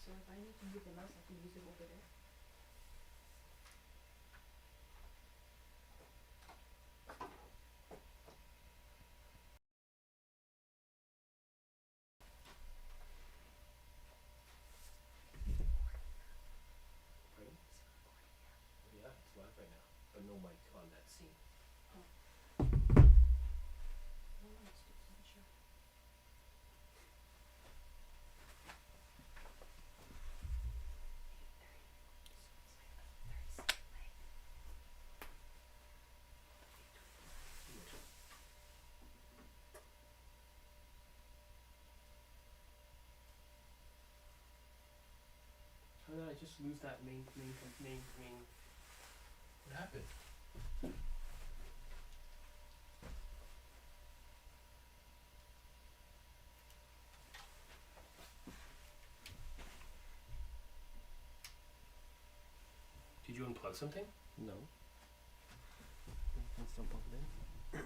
so if I need to move the mouse, I can use it over there. Pardon? Yeah, it's live right now, but no mic on that scene. Oh. Well, let's do some sure. How did I just lose that main? What happened? Did you unplug something? No. It's still plugged in.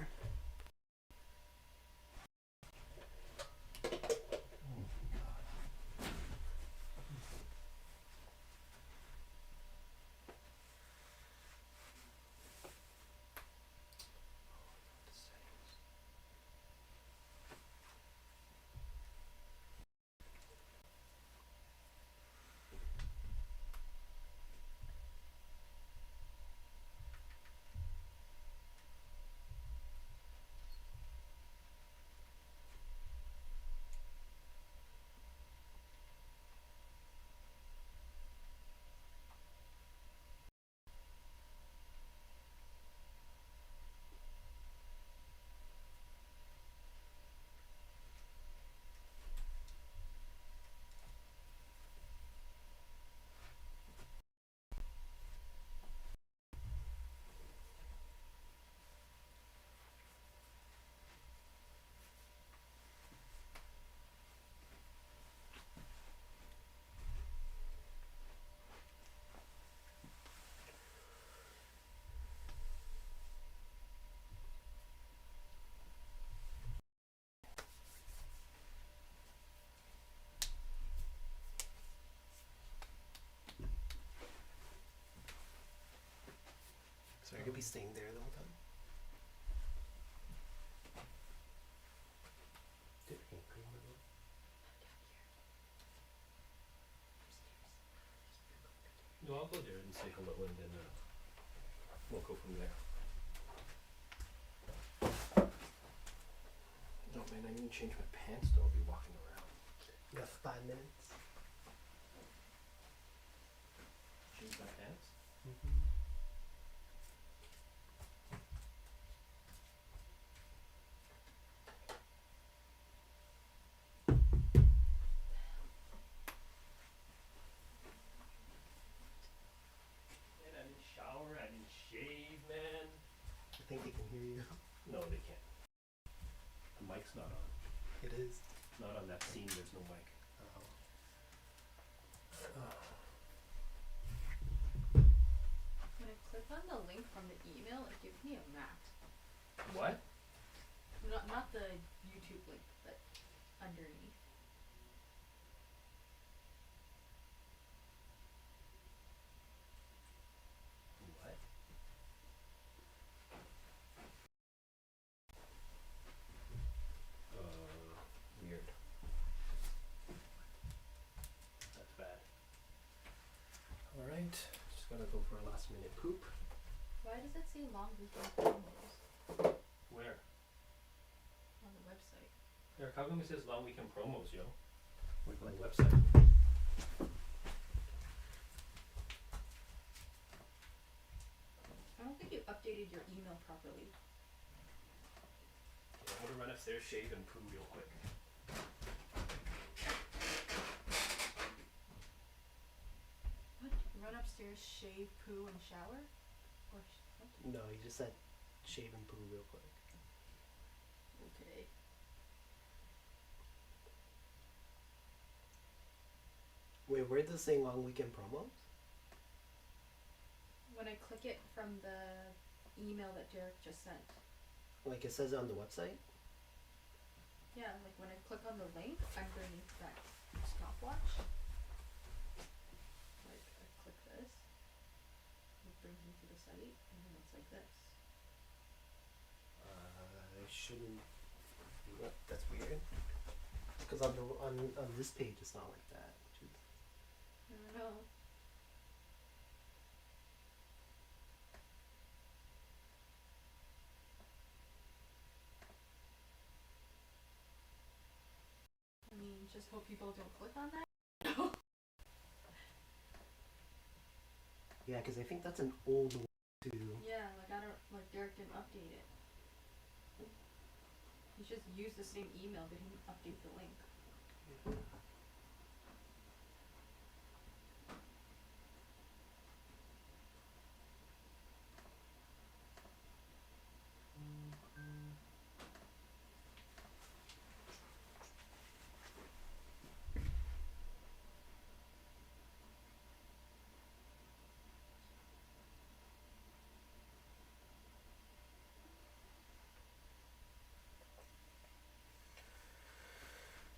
So you're gonna be staying there the whole time? No, I'll go there and say hello, and then we'll go from there. No man, I need to change my pants though. I'll be walking around. You got 5 minutes? Change my pants? Man, I didn't shower, I didn't shave, man. I think they can hear you. No, they can't. The mic's not on. It is. Not on that scene, there's no mic. When I click on the link from the email, it gives me a map. What? Not the YouTube link, but underneath. What? Weird. That's bad. Alright, just gotta go for a last minute poop. Why does it say long weekend promos Where? on the website? Eric, how come it says long weekend promos, yo? Wait, On what? the website. I don't think you updated your email properly. Okay, I'm gonna run upstairs, shave, and poo real quick. What? Run upstairs, shave, poo, and shower? Or what? No, he just said shave and poo real quick. Okay. Wait, where does it say long weekend promos? When I click it from the email that Derek just sent. Like it says on the website? Yeah, like when I click on the link underneath that stopwatch. brings me to the site, and then it's like this. It shouldn't. That's weird. Because on this page it's not like that. I don't know. I mean, just hope people don't click on that. Yeah, because I think that's an old one too. Yeah, like I don't, like Derek didn't update it. He just used the same email, but he didn't update the link.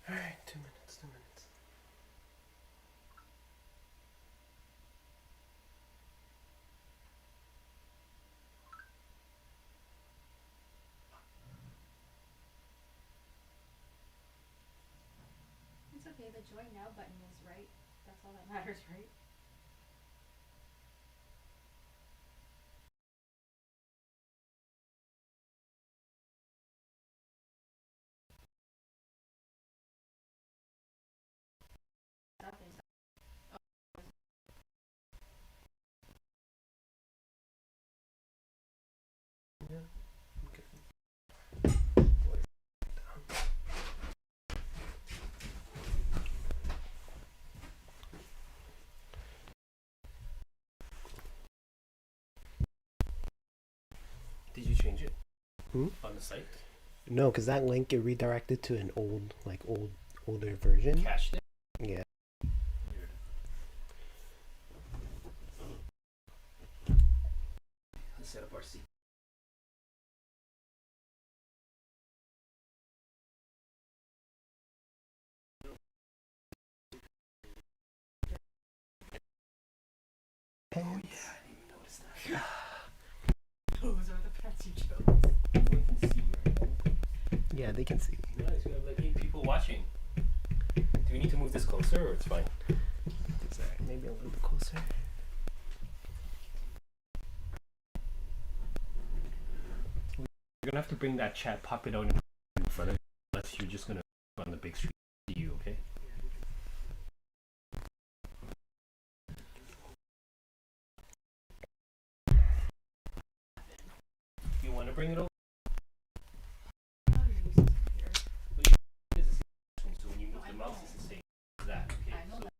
Alright, 2 minutes, 2 minutes. It's okay, the join now button is right. That's all that matters, right? Stop it. Yeah. Okay. Did you change it? Hmm? On the site? No, because that link it redirected to an older version. Cached it? Yeah. Weird. Let's set up our seat. Oh yeah, I didn't even notice that. Those are the pets you chose. Everyone can see, right? Yeah, they can see. Nice, we have like 8 people watching. Do we need to move this closer or it's fine? Exactly. Maybe a little bit closer. You're gonna have to bring that chat, pop it out in front of you, unless you're just gonna on the big screen see you, okay? You wanna bring it over? How to use this computer. It is a screen, so when you move I the mouse know. it's the same as that, okay? I know So that.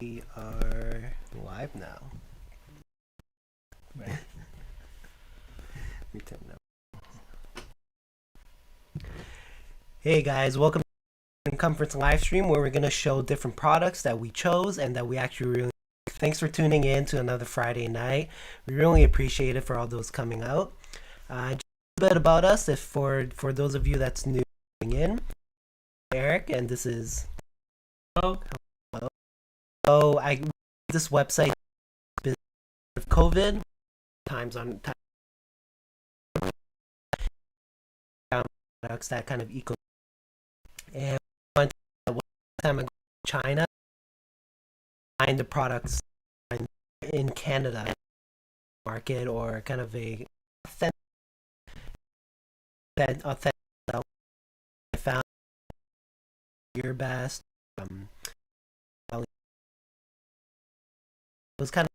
We are live now. Right. We turn it up. Hey guys, welcome to ModernKomforts live stream where we're gonna show different products that we chose and that we actually really. Thanks for tuning in to another Friday night. We really appreciate it for all those coming out. Just a bit about us, if for those of you that's new in, Eric, and this is. Hello. So I this website of COVID times on products that kind of eco and one time I go to China find the products in Canada market or kind of a authentic I found your best it was kind of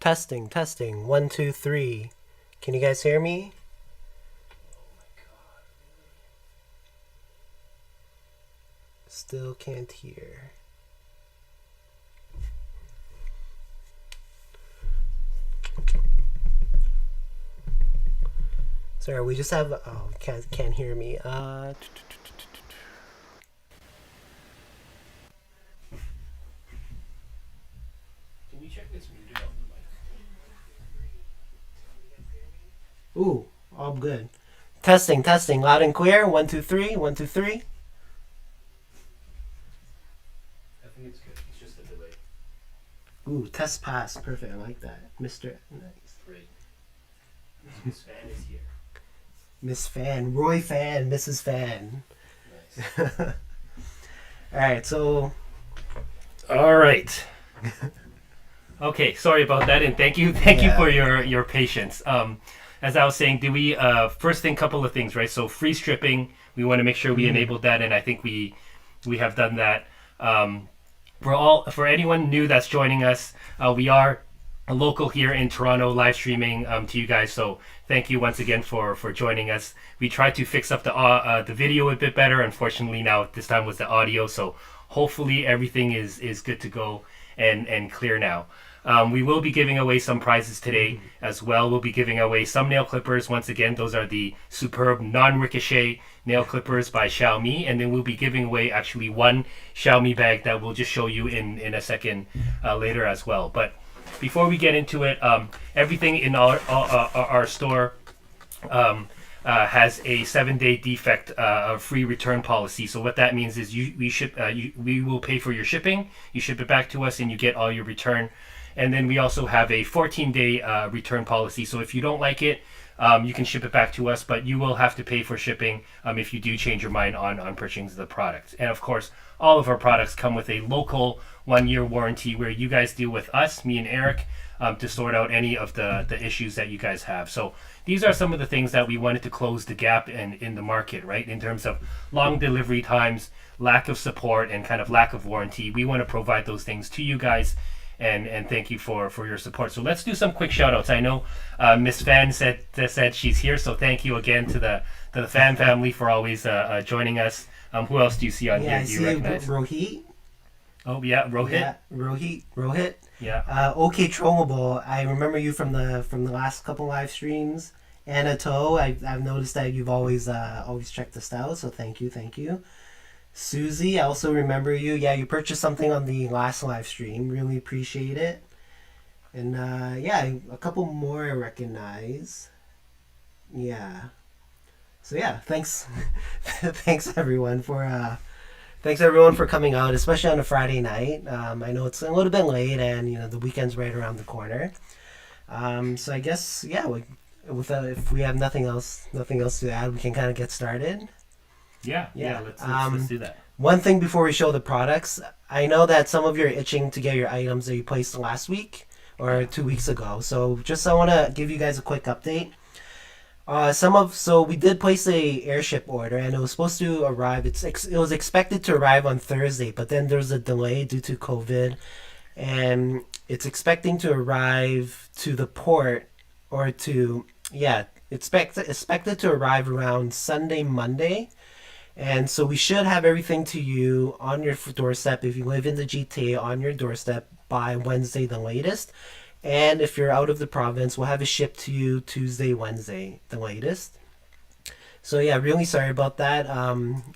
Testing, testing. 1, 2, 3. Can you guys hear me? Still can't hear. Sorry, we just have. Oh, can't hear me. Can you check this muted on the mic? Ooh, all good. Testing, testing. Loud and clear. 1, 2, 3. 1, 2, 3. I think it's good. It's just a delay. Ooh, test pass. Perfect. I like that. Mr. Nice. Great. Miss Fan is here. Miss Fan. Roy Fan. Mrs. Fan. Nice. Alright, so. All right. Okay, sorry about that, and thank you for your patience. As I was saying, do we first thing, couple of things, right? So free stripping, we want to make sure we enabled that, and I think we have done that. For anyone new that's joining us, we are a local here in Toronto, live streaming to you guys. So thank you once again for joining us. We tried to fix up the video a bit better. Unfortunately, now this time was the audio. So hopefully everything is good to go and clear now. We will be giving away some prizes today as well. We'll be giving away some nail clippers. Once again, those are the superb non-ricochet nail clippers by Xiaomi. And then we'll be giving away actually one Xiaomi bag that we'll just show you in a second later as well. But before we get into it, everything in our store has a 7-day defect free return policy. So what that means is we will pay for your shipping. You ship it back to us and you get all your return. And then we also have a 14-day return policy. So if you don't like it, you can ship it back to us, but you will have to pay for shipping if you do change your mind on purchasing the product. And of course, all of our products come with a local 1-year warranty where you guys deal with us, me and Eric, to sort out any of the issues that you guys have. So these are some of the things that we wanted to close the gap in the market, right? In terms of long delivery times, lack of support, and kind of lack of warranty. We want to provide those things to you guys. And thank you for your support. So let's do some quick shout outs. I know Miss Fan said she's here, so thank you again to the Fan family for always joining us. Who else do you see on here? Do you recognize? Rohit. Oh yeah, Rohit. Yeah, Rohit. Yeah. Okay, Trollable. I remember you from the last couple live streams. Anna Toe. I've noticed that you've always checked us out, so thank you. Susie, I also remember you. Yeah, you purchased something on the last live stream. Really appreciate it. And a couple more I recognize. Yeah. So yeah, thanks, thanks everyone for coming out, especially on a Friday night. I know it's a little bit late, and the weekend's right around the corner. So I guess if we have nothing else to add, we can kind of get started. Yeah. Let's do that. One thing before we show the products, I know that some of you are itching to get your items that you placed last week or 2 weeks ago. So I want to give you guys a quick update. So we did place a airship order, and it was supposed to arrive. It was expected to arrive on Thursday, but then there's a delay due to COVID, and it's expecting to arrive to the port expected to arrive around Sunday, Monday. And so we should have everything to you on your doorstep if you live in the GTA, on your doorstep by Wednesday the latest. And if you're out of the province, we'll have it shipped to you Tuesday, Wednesday the latest. So yeah, really sorry about that.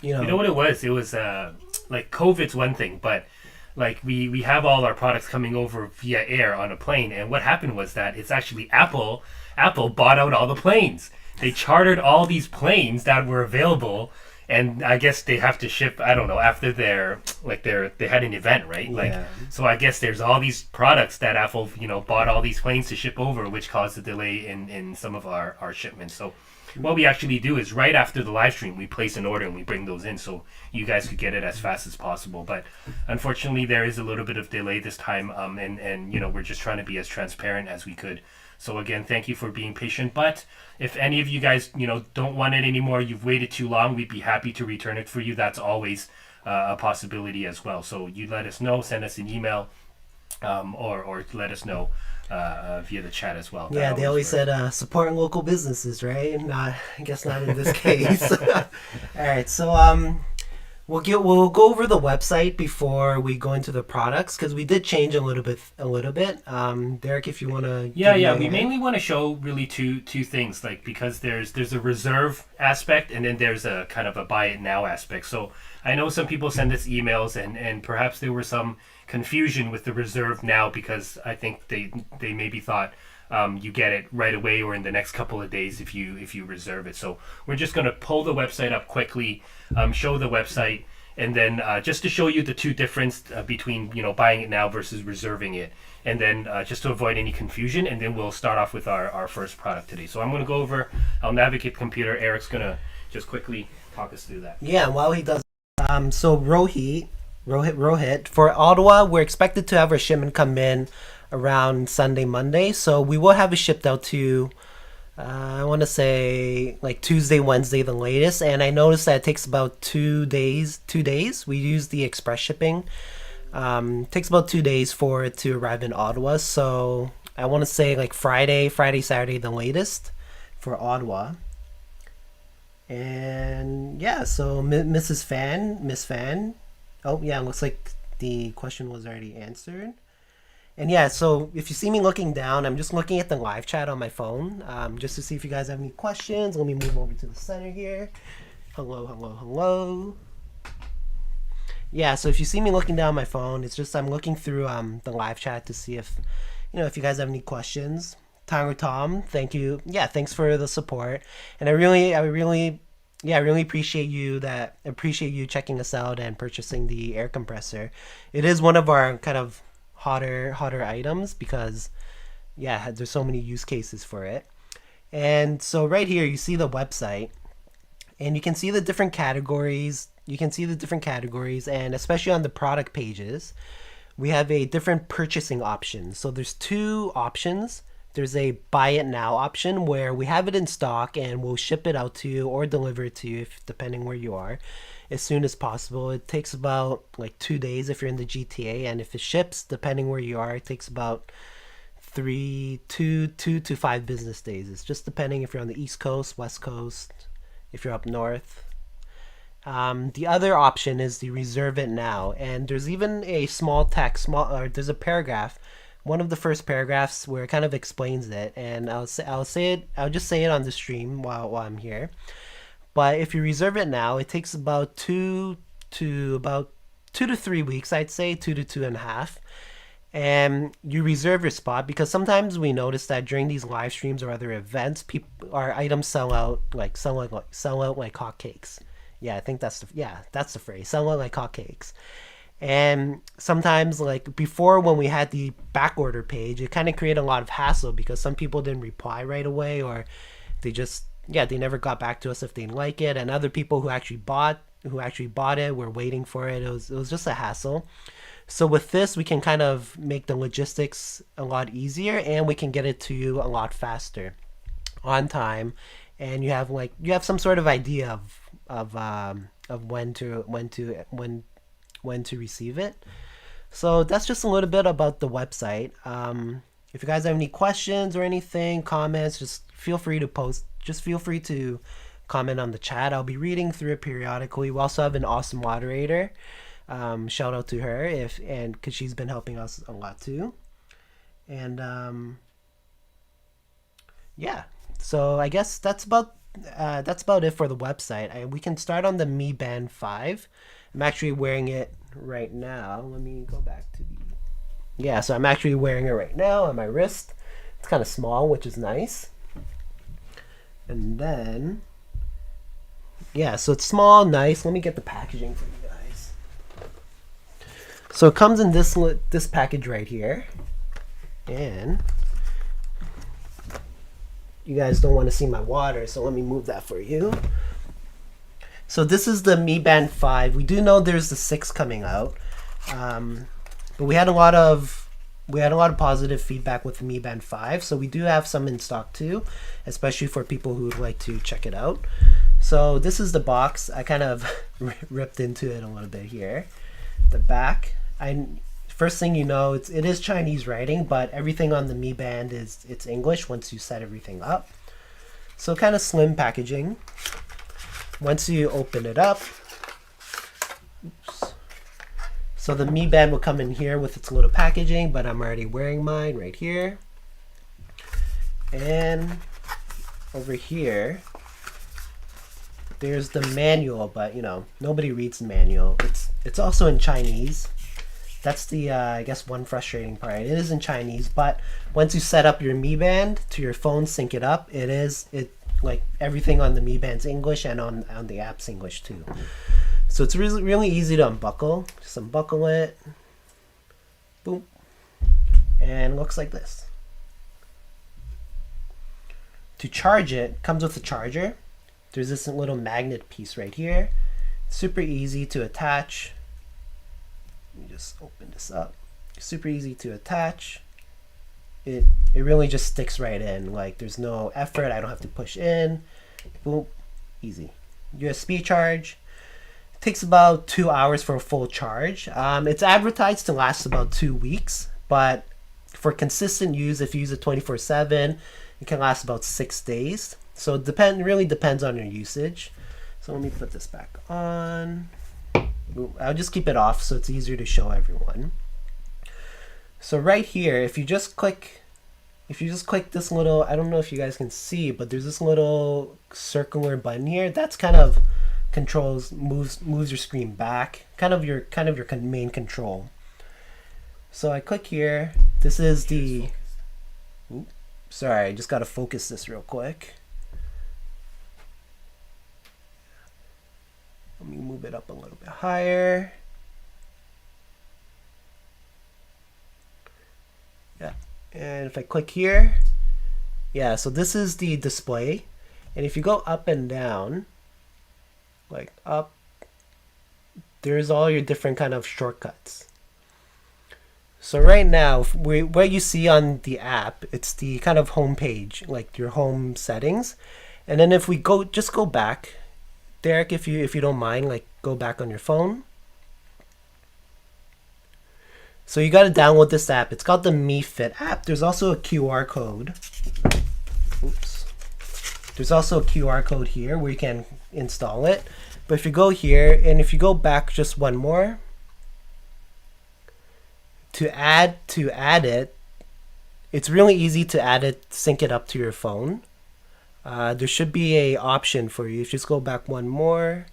You know what it was? It was like COVID's one thing, but like we have all our products coming over via air on a plane, and what happened was that it's actually Apple bought out all the planes. They chartered all these planes that were available. And I guess they have to ship, I don't know, after they had an event, right? Yeah. So I guess there's all these products that Apple, bought all these planes to ship over, which caused a delay in some of our shipments. So what we actually do is right after the live stream, we place an order and we bring those in so you guys could get it as fast as possible. But unfortunately, there is a little bit of delay this time, and we're just trying to be as transparent as we could. So again, thank you for being patient. But if any of you guys, don't want it anymore, you've waited too long, we'd be happy to return it for you. That's always a possibility as well. So you let us know, send us an email, or let us know via the chat as well. Yeah, they always said supporting local businesses, right? Not, I guess not in this case. All right, so we'll go over the website before we go into the products because we did change a little bit. Derek, if you want to. Yeah. We mainly want to show really two things, like because there's a reserve aspect and then there's a kind of a buy it now aspect. So I know some people send us emails and perhaps there were some confusion with the reserve now because I think they maybe thought you get it right away or in the next couple of days if you reserve it. So we're just going to pull the website up quickly, show the website, and then just to show you the two difference between buying it now versus reserving it, and then just to avoid any confusion, and then we'll start off with our first product today. So I'm going to go over, I'll navigate the computer. Eric's going to just quickly talk us through that. Yeah, while he does, so Rohit, for Ottawa, we're expected to have our shipment come in around Sunday, Monday. So we will have it shipped out to, I want to say like Tuesday, Wednesday, the latest. And I noticed that it takes about 2 days. We use the express shipping. It takes about 2 days for it to arrive in Ottawa. So I want to say like Friday, Saturday, the latest for Ottawa. And yeah, so Miss Fan. Oh yeah, it looks like the question was already answered. And yeah, so if you see me looking down, I'm just looking at the live chat on my phone, just to see if you guys have any questions. Let me move over to the center here. Hello. Yeah, so if you see me looking down my phone, it's just I'm looking through the live chat to see if if you guys have any questions. Tyler Tom, thank you. Yeah, thanks for the support. And I really appreciate you checking us out and purchasing the air compressor. It is one of our kind of hotter items because there's so many use cases for it. And so right here you see the website and you can see the different categories. And especially on the product pages, we have a different purchasing options. So there's two options. There's a buy it now option where we have it in stock and we'll ship it out to you or deliver it to you, depending where you are, as soon as possible. It takes about like 2 days if you're in the GTA, and if it ships, depending where you are, it takes about 2 to 5 business days. It's just depending if you're on the East Coast, West Coast, if you're up north. The other option is the reserve it now, and there's even a small text, there's a paragraph. One of the first paragraphs where it kind of explains it, and I'll just say it on the stream while I'm here. But if you reserve it now, it takes about 2 to 3 weeks, I'd say 2 to 2.5. And you reserve your spot because sometimes we notice that during these live streams or other events, our items sell out like hotcakes. Yeah, I think that's the phrase. Sell out like hotcakes. And sometimes, like before, when we had the back order page, it kind of created a lot of hassle because some people didn't reply right away, or they just they never got back to us if they didn't like it. And other people who actually bought it were waiting for it. It was just a hassle. So with this, we can kind of make the logistics a lot easier, and we can get it to you a lot faster, on time, and you have some sort of idea of when to receive it. So that's just a little bit about the website. If you guys have any questions or anything, comments, just feel free to post. Just feel free to comment on the chat. I'll be reading through it periodically. We also have an awesome moderator. Shout out to her because she's been helping us a lot too. And so I guess that's about it for the website. We can start on the Mi Band 5. I'm actually wearing it right now. Let me go back to so I'm actually wearing it right now on my wrist. It's kind of small, which is nice. And then, so it's small, nice. Let me get the packaging for you guys. So it comes in this package right here. And you guys don't want to see my water, so let me move that for you. So this is the Mi Band 5. We do know there's the 6 coming out, but we had a lot of positive feedback with the Mi Band 5. So we do have some in stock too, especially for people who would like to check it out. So this is the box. I kind of ripped into it a little bit here. The back. first thing you know, it is Chinese writing, but everything on the Mi Band it's English once you set everything up. So kind of slim packaging. Once you open it up, oops. So the Mi Band will come in here with its little packaging, but I'm already wearing mine right here. And over here, there's the manual, but you know, nobody reads the manual. It's also in Chinese. That's the I guess one frustrating part. It is in Chinese, but once you set up your Mi Band to your phone, sync it up, it like everything on the Mi Band's English and on the app's English too. So it's really easy to unbuckle. Just unbuckle it. Boom. And it looks like this. To charge it, comes with a charger. There's this little magnet piece right here. Super easy to attach. Let me just open this up. Super easy to attach. It really just sticks right in. Like there's no effort. I don't have to push in. Boom. Easy. USB charge. It takes about 2 hours for a full charge. It's advertised to last about 2 weeks, but for consistent use, if you use it 24/7, it can last about 6 days. So it really depends on your usage. So let me put this back on. I'll just keep it off so it's easier to show everyone. So right here, if you just click this little, I don't know if you guys can see, but there's this little circular button here. That's kind of moves your screen back. Kind of your main control. So I click here. This is the. Oops, sorry, I just gotta focus this real quick. Let me move it up a little bit higher. Yeah, and if I click here, yeah, so this is the display. And if you go up and down, like up, there's all your different kind of shortcuts. So right now, what you see on the app, it's the kind of home page, like your home settings. And then if we just go back, Derek, if you don't mind, like go back on your phone. So you got to download this app. It's called the Mi Fit app. There's also a QR code. Oops. There's also a QR code here where you can install it. But if you go here and if you go back just one more, to add it, it's really easy to add it, sync it up to your phone. There should be a option for you. If you just go back one more,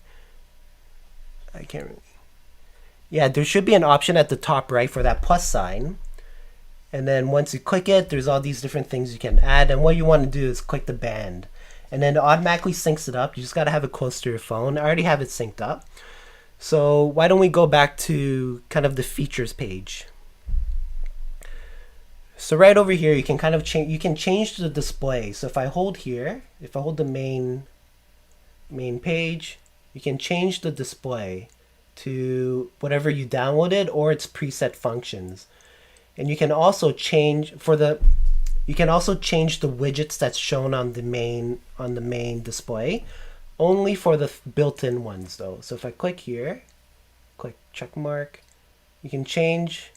I can't really. Yeah, there should be an option at the top right for that plus sign. And then once you click it, there's all these different things you can add. And what you want to do is click the band. And then it automatically syncs it up. You just got to have it close to your phone. I already have it synced up. So why don't we go back to kind of the features page. So right over here, you can kind of change. You can change the display. So if I hold here, if I hold the main page, you can change the display to whatever you downloaded or its preset functions. And you can also change you can also change the widgets that's shown on the main display, only for the built-in ones though. So if I click here, click check mark, you can change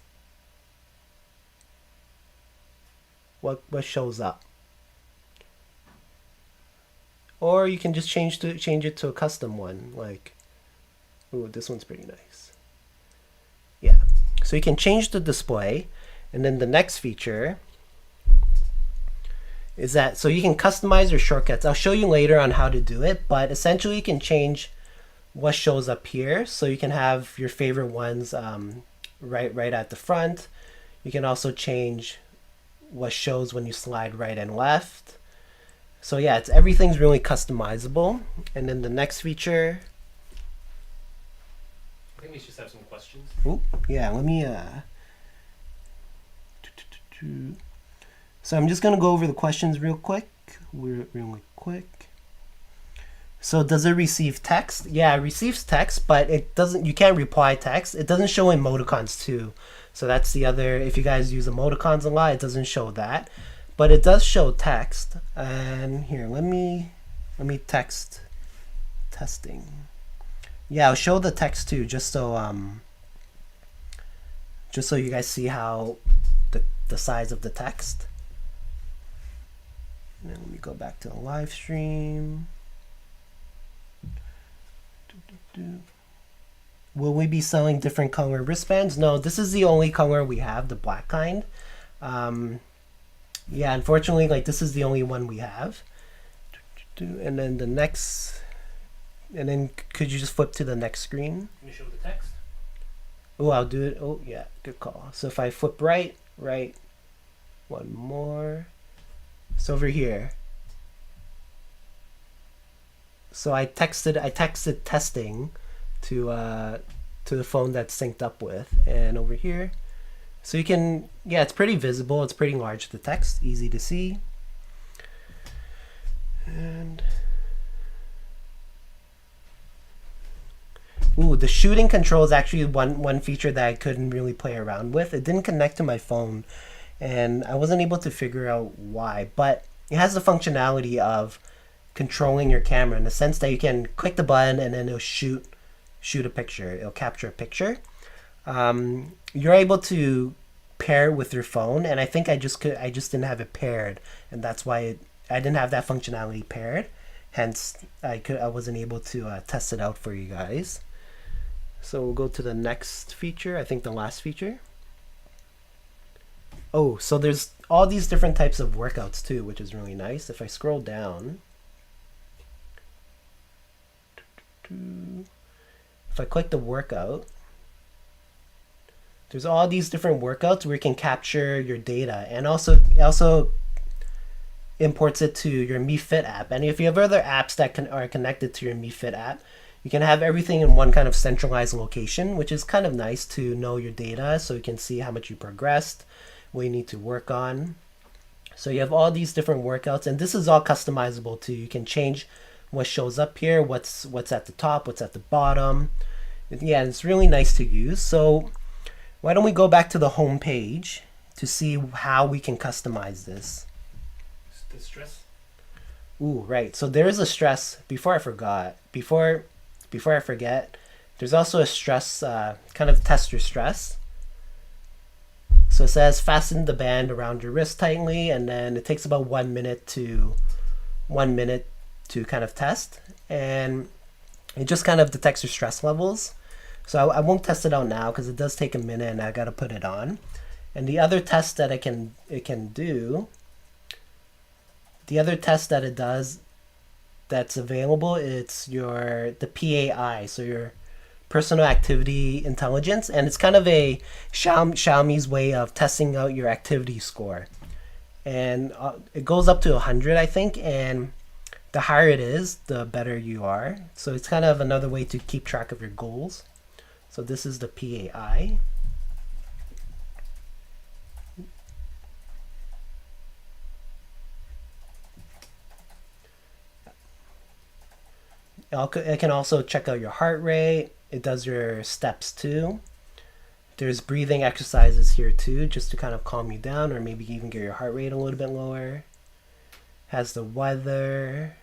what shows up. Or you can just change it to a custom one, like, ooh, this one's pretty nice. Yeah, so you can change the display, and then the next feature is that, so you can customize your shortcuts. I'll show you later on how to do it, but essentially you can change what shows up here, so you can have your favorite ones right at the front. You can also change what shows when you slide right and left. So yeah, everything's really customizable. And then the next feature, I think we should have some questions. oh yeah, let me so I'm just gonna go over the questions real quick. So does it receive text? Yeah, it receives text, but it doesn't. You can't reply text. It doesn't show emoticons too. So that's the other. If you guys use emoticons a lot, it doesn't show that, but it does show text. And here, let me testing. Yeah, I'll show the text too, just so just so you guys see how the size of the text. And then let me go back to the live stream. Will we be selling different color wristbands? No, this is the only color we have, the black kind. Yeah, unfortunately, like this is the only one we have. And then the next, and then could you just flip to the next screen? Let me show the text. Oh, I'll do it. Oh, yeah, good call. So if I flip right, one more. It's over here. So I texted testing to the phone that's synced up with, and over here. So you can, yeah, it's pretty visible. It's pretty large, the text, easy to see. And ooh, the shooting control is actually one feature that I couldn't really play around with. It didn't connect to my phone, and I wasn't able to figure out why. But it has the functionality of controlling your camera in the sense that you can click the button and then it'll shoot a picture. It'll capture a picture. You're able to pair it with your phone, and I think I just didn't have it paired, and that's why I didn't have that functionality paired. Hence, I wasn't able to test it out for you guys. So we'll go to the next feature. I think the last feature. Oh, so there's all these different types of workouts too, which is really nice. If I scroll down, if I click the workout, there's all these different workouts where you can capture your data, and also imports it to your Mi Fit app. And if you have other apps that are connected to your Mi Fit app, you can have everything in one kind of centralized location, which is kind of nice to know your data, so you can see how much you progressed, what you need to work on. So you have all these different workouts, and this is all customizable too. You can change what shows up here, what's at the top, what's at the bottom. Yeah, it's really nice to use. So why don't we go back to the home page to see how we can customize this. The stress. Ooh, right. So there is a stress. Before I forget, there's also a stress, kind of test your stress. So it says fasten the band around your wrist tightly, and then it takes about 1 minute to kind of test, and it just kind of detects your stress levels. So I won't test it out now because it does take a minute and I got to put it on. And the other test that it can do, the other test that it does that's available, it's the PAI, so your personal activity intelligence, and it's kind of a Xiaomi's way of testing out your activity score. And it goes up to 100, I think, and the higher it is, the better you are. So it's kind of another way to keep track of your goals. So this is the PAI. It can also check out your heart rate. It does your steps too. There's breathing exercises here too, just to kind of calm you down, or maybe even get your heart rate a little bit lower. Has the weather.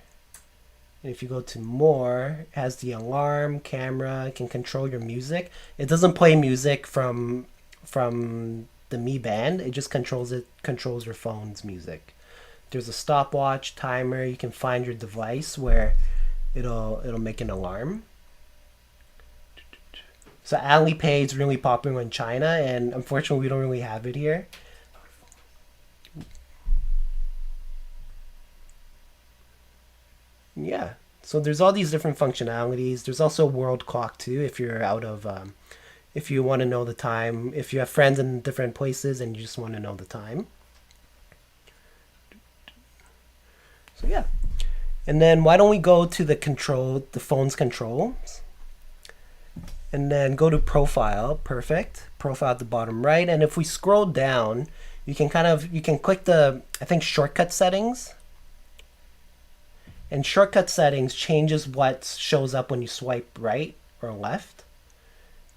And if you go to more, it has the alarm, camera, it can control your music. It doesn't play music from the Mi Band. It just controls your phone's music. There's a stopwatch, timer. You can find your device where it'll make an alarm. So Alipay is really popular in China, and unfortunately we don't really have it here. Yeah, so there's all these different functionalities. There's also world clock too, if you're if you want to know the time, if you have friends in different places and you just want to know the time. So yeah. And then why don't we go to the phone's controls, and then go to profile. Perfect. Profile at the bottom right. And if we scroll down, you can click the, I think, shortcut settings. And shortcut settings changes what shows up when you swipe right or left.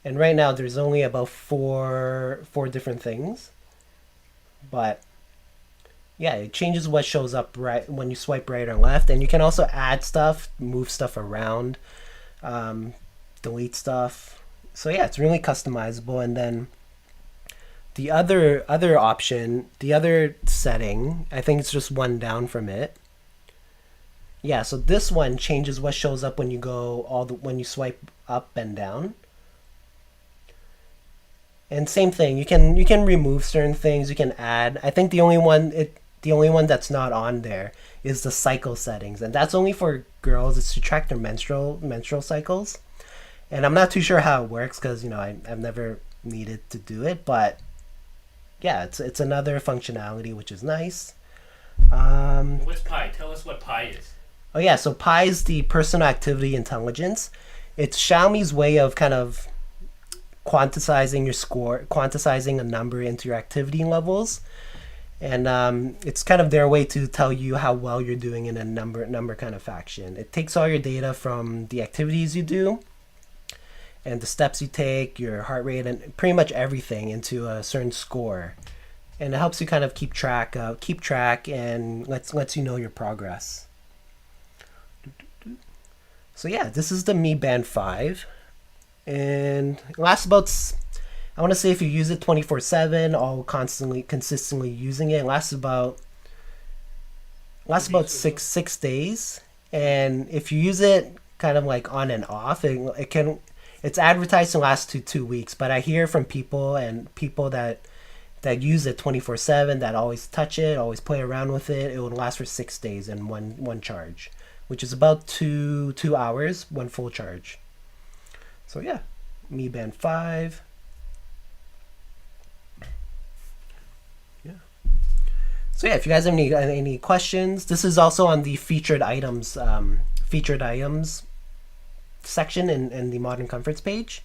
And right now there's only about four different things. But yeah, it changes what shows up right when you swipe right or left. And you can also add stuff, move stuff around, delete stuff. So yeah, it's really customizable. And then the other option, the other setting, I think it's just one down from it. Yeah, so this one changes what shows up when you go when you swipe up and down. And same thing, you can remove certain things, you can add. I think the only one that's not on there is the cycle settings, and that's only for girls. It's to track their menstrual cycles. And I'm not too sure how it works because I've never needed to do it, but yeah, it's another functionality which is nice. What's Pi? Tell us what Pi is. Oh yeah, so Pi is the personal activity intelligence. It's Xiaomi's way of kind of quantizing your score, quantizing a number into your activity levels, and it's kind of their way to tell you how well you're doing in a number kind of faction. It takes all your data from the activities you do, and the steps you take, your heart rate, and pretty much everything into a certain score, and it helps you kind of keep track and lets you know your progress. So yeah, this is the Mi Band 5, and it lasts about, I want to say if you use it 24/7, all consistently using it lasts about 6 days. And if you use it kind of like on and off, it's advertised to last to 2 weeks, but I hear from people that use it 24/7, that always touch it, always play around with it, it would last for 6 days in one charge, which is about 2 hours, one full charge. So yeah, Mi Band 5. Yeah. So yeah, if you guys have any questions, this is also on the featured items section in the Modern Comforts page.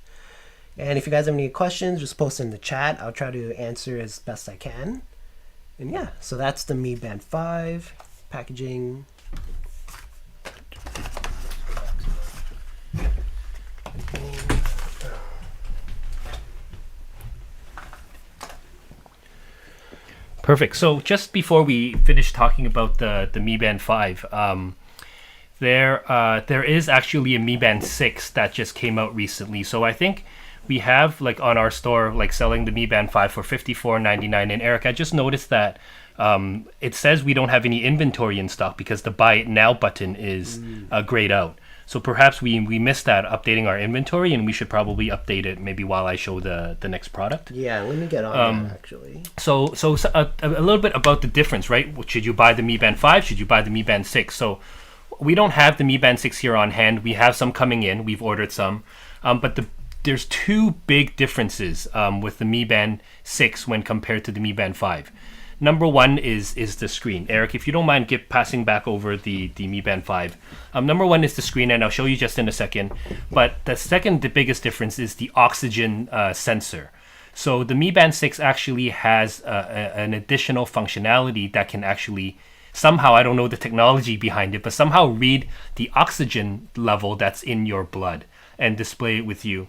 And if you guys have any questions, just post in the chat. I'll try to answer as best I can. And yeah, so that's the Mi Band 5 packaging. Perfect. So just before we finish talking about the Mi Band 5, there is actually a Mi Band 6 that just came out recently. So I think we have like on our store like selling the Mi Band 5 for $54.99. And Eric, I just noticed that it says we don't have any inventory in stock because the Buy It Now button is grayed out. So perhaps we missed that updating our inventory, and we should probably update it maybe while I show the next product. Yeah, let me get on that actually. So a little bit about the difference, right? Should you buy the Mi Band 5? Should you buy the Mi Band 6? So we don't have the Mi Band 6 here on hand. We have some coming in. We've ordered some. But there's two big differences with the Mi Band 6 when compared to the Mi Band 5. Number one is the screen. Eric, if you don't mind passing back over the Mi Band 5. Number one is the screen, and I'll show you just in a second. But the biggest difference is the oxygen sensor. So the Mi Band 6 actually has an additional functionality that can actually somehow, I don't know the technology behind it, but somehow read the oxygen level that's in your blood and display it with you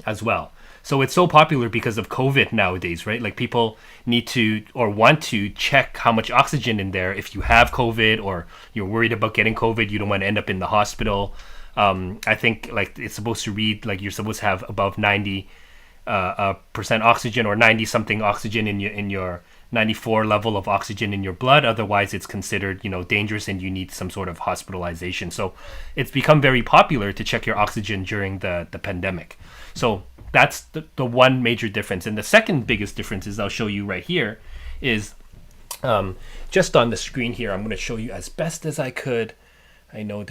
as well. So it's so popular because of COVID nowadays, right? Like people need to or want to check how much oxygen in there. If you have COVID or you're worried about getting COVID, you don't want to end up in the hospital. I think like it's supposed to read like you're supposed to have above 90% oxygen or 90 something oxygen in your 94 level of oxygen in your blood. Otherwise, it's considered dangerous and you need some sort of hospitalization. So it's become very popular to check your oxygen during the pandemic. So that's the one major difference. And the second biggest difference is I'll show you right here is just on the screen here. I'm going to show you as best as I could. I know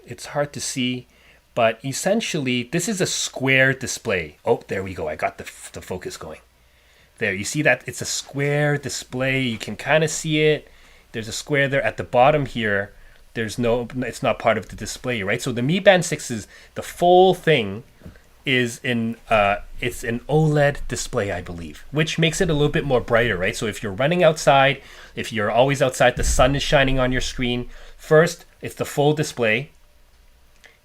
it's hard to see, but essentially this is a square display. Oh, there we go. I got the focus going. There, you see that it's a square display. You can kind of see it. There's a square there at the bottom here. It's not part of the display, right? So the Mi Band 6 is the full thing is it's an OLED display, I believe, which makes it a little bit more brighter, right? So if you're running outside, if you're always outside, the sun is shining on your screen. First, it's the full display,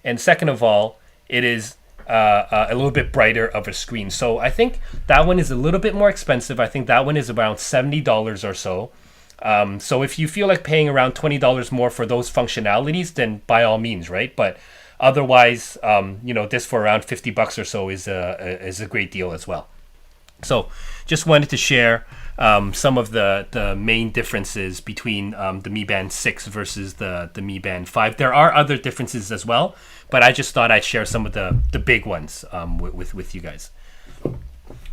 and second of all, it is a little bit brighter of a screen. So I think that one is a little bit more expensive. I think that one is around $70 or so. So if you feel like paying around $20 more for those functionalities, then by all means, right? But otherwise, this for around $50 or so is a great deal as well. So just wanted to share some of the main differences between the Mi Band 6 versus the Mi Band 5. There are other differences as well, but I just thought I'd share some of the big ones with you guys.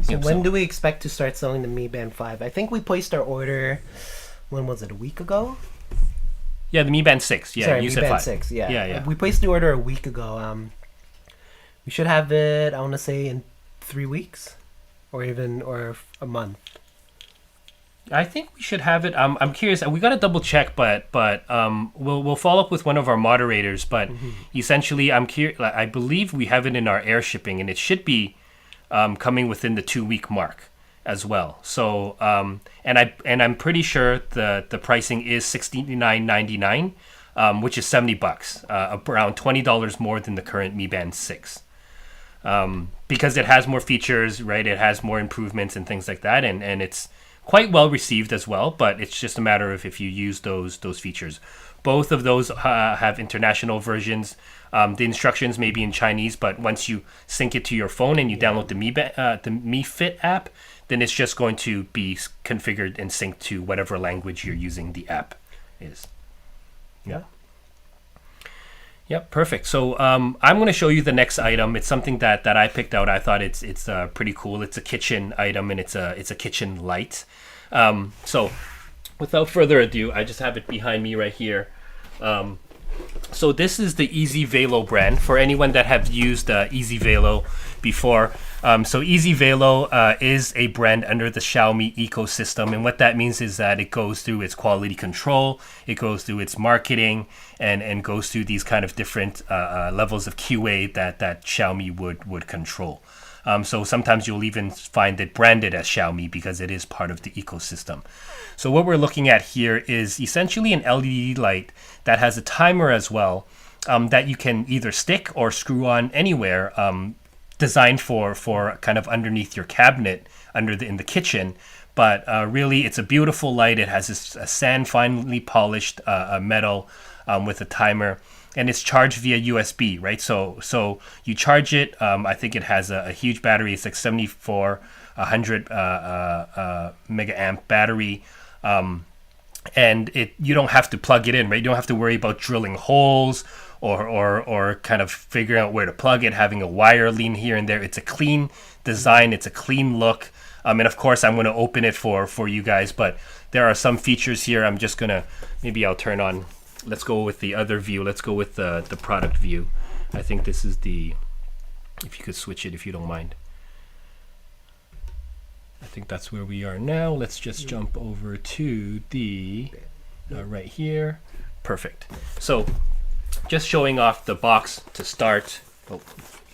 So when do we expect to start selling the Mi Band 5? I think we placed our order, when was it, a week ago? Yeah, the Mi Band 6. Yeah, Sorry, you Mi said Band 5. 6, yeah. Yeah. We placed the order a week ago. We should have it, I want to say, in 3 weeks, or a month. I think we should have it. I'm curious. We got to double check, but we'll follow up with one of our moderators. But essentially, I'm curious. I believe we have it in our air shipping, and it should be coming within the 2-week mark as well. So I'm pretty sure the pricing is $69.99, which is $70, around $20 more than the current Mi Band 6. Because it has more features, right? It has more improvements and things like that, and it's quite well received as well. But it's just a matter of if you use those features. Both of those have international versions. The instructions may be in Chinese, but once you sync it to your phone and you download the Mi Fit app, then it's just going to be configured and synced to whatever language you're using the app is. Yeah. Yep, perfect. So I'm going to show you the next item. It's something that I picked out. I thought it's pretty cool. It's a kitchen item, and it's a kitchen light. So without further ado, I just have it behind me right here. So this is the Easy Velo brand for anyone that have used Easy Velo before. So Easy Velo is a brand under the Xiaomi ecosystem, and what that means is that it goes through its quality control, it goes through its marketing, and goes through these kind of different levels of QA that Xiaomi would control. So sometimes you'll even find it branded as Xiaomi because it is part of the ecosystem. So what we're looking at here is essentially an LED light that has a timer as well, that you can either stick or screw on anywhere, designed for kind of underneath your cabinet in the kitchen. But really, it's a beautiful light. It has a sand finely polished metal with a timer, and it's charged via USB, right? So you charge it. I think it has a huge battery. It's like 7,400 mega amp battery. And you don't have to plug it in, right? You don't have to worry about drilling holes or kind of figuring out where to plug it, having a wire lean here and there. It's a clean design. It's a clean look. And of course, I'm going to open it for you guys, but there are some features here. I'm just going to, maybe I'll turn on. Let's go with the other view. Let's go with the product view. I think this is if you could switch it, if you don't mind. I think that's where we are now. Let's just jump over to the right here. Perfect. So just showing off the box to start. Oh,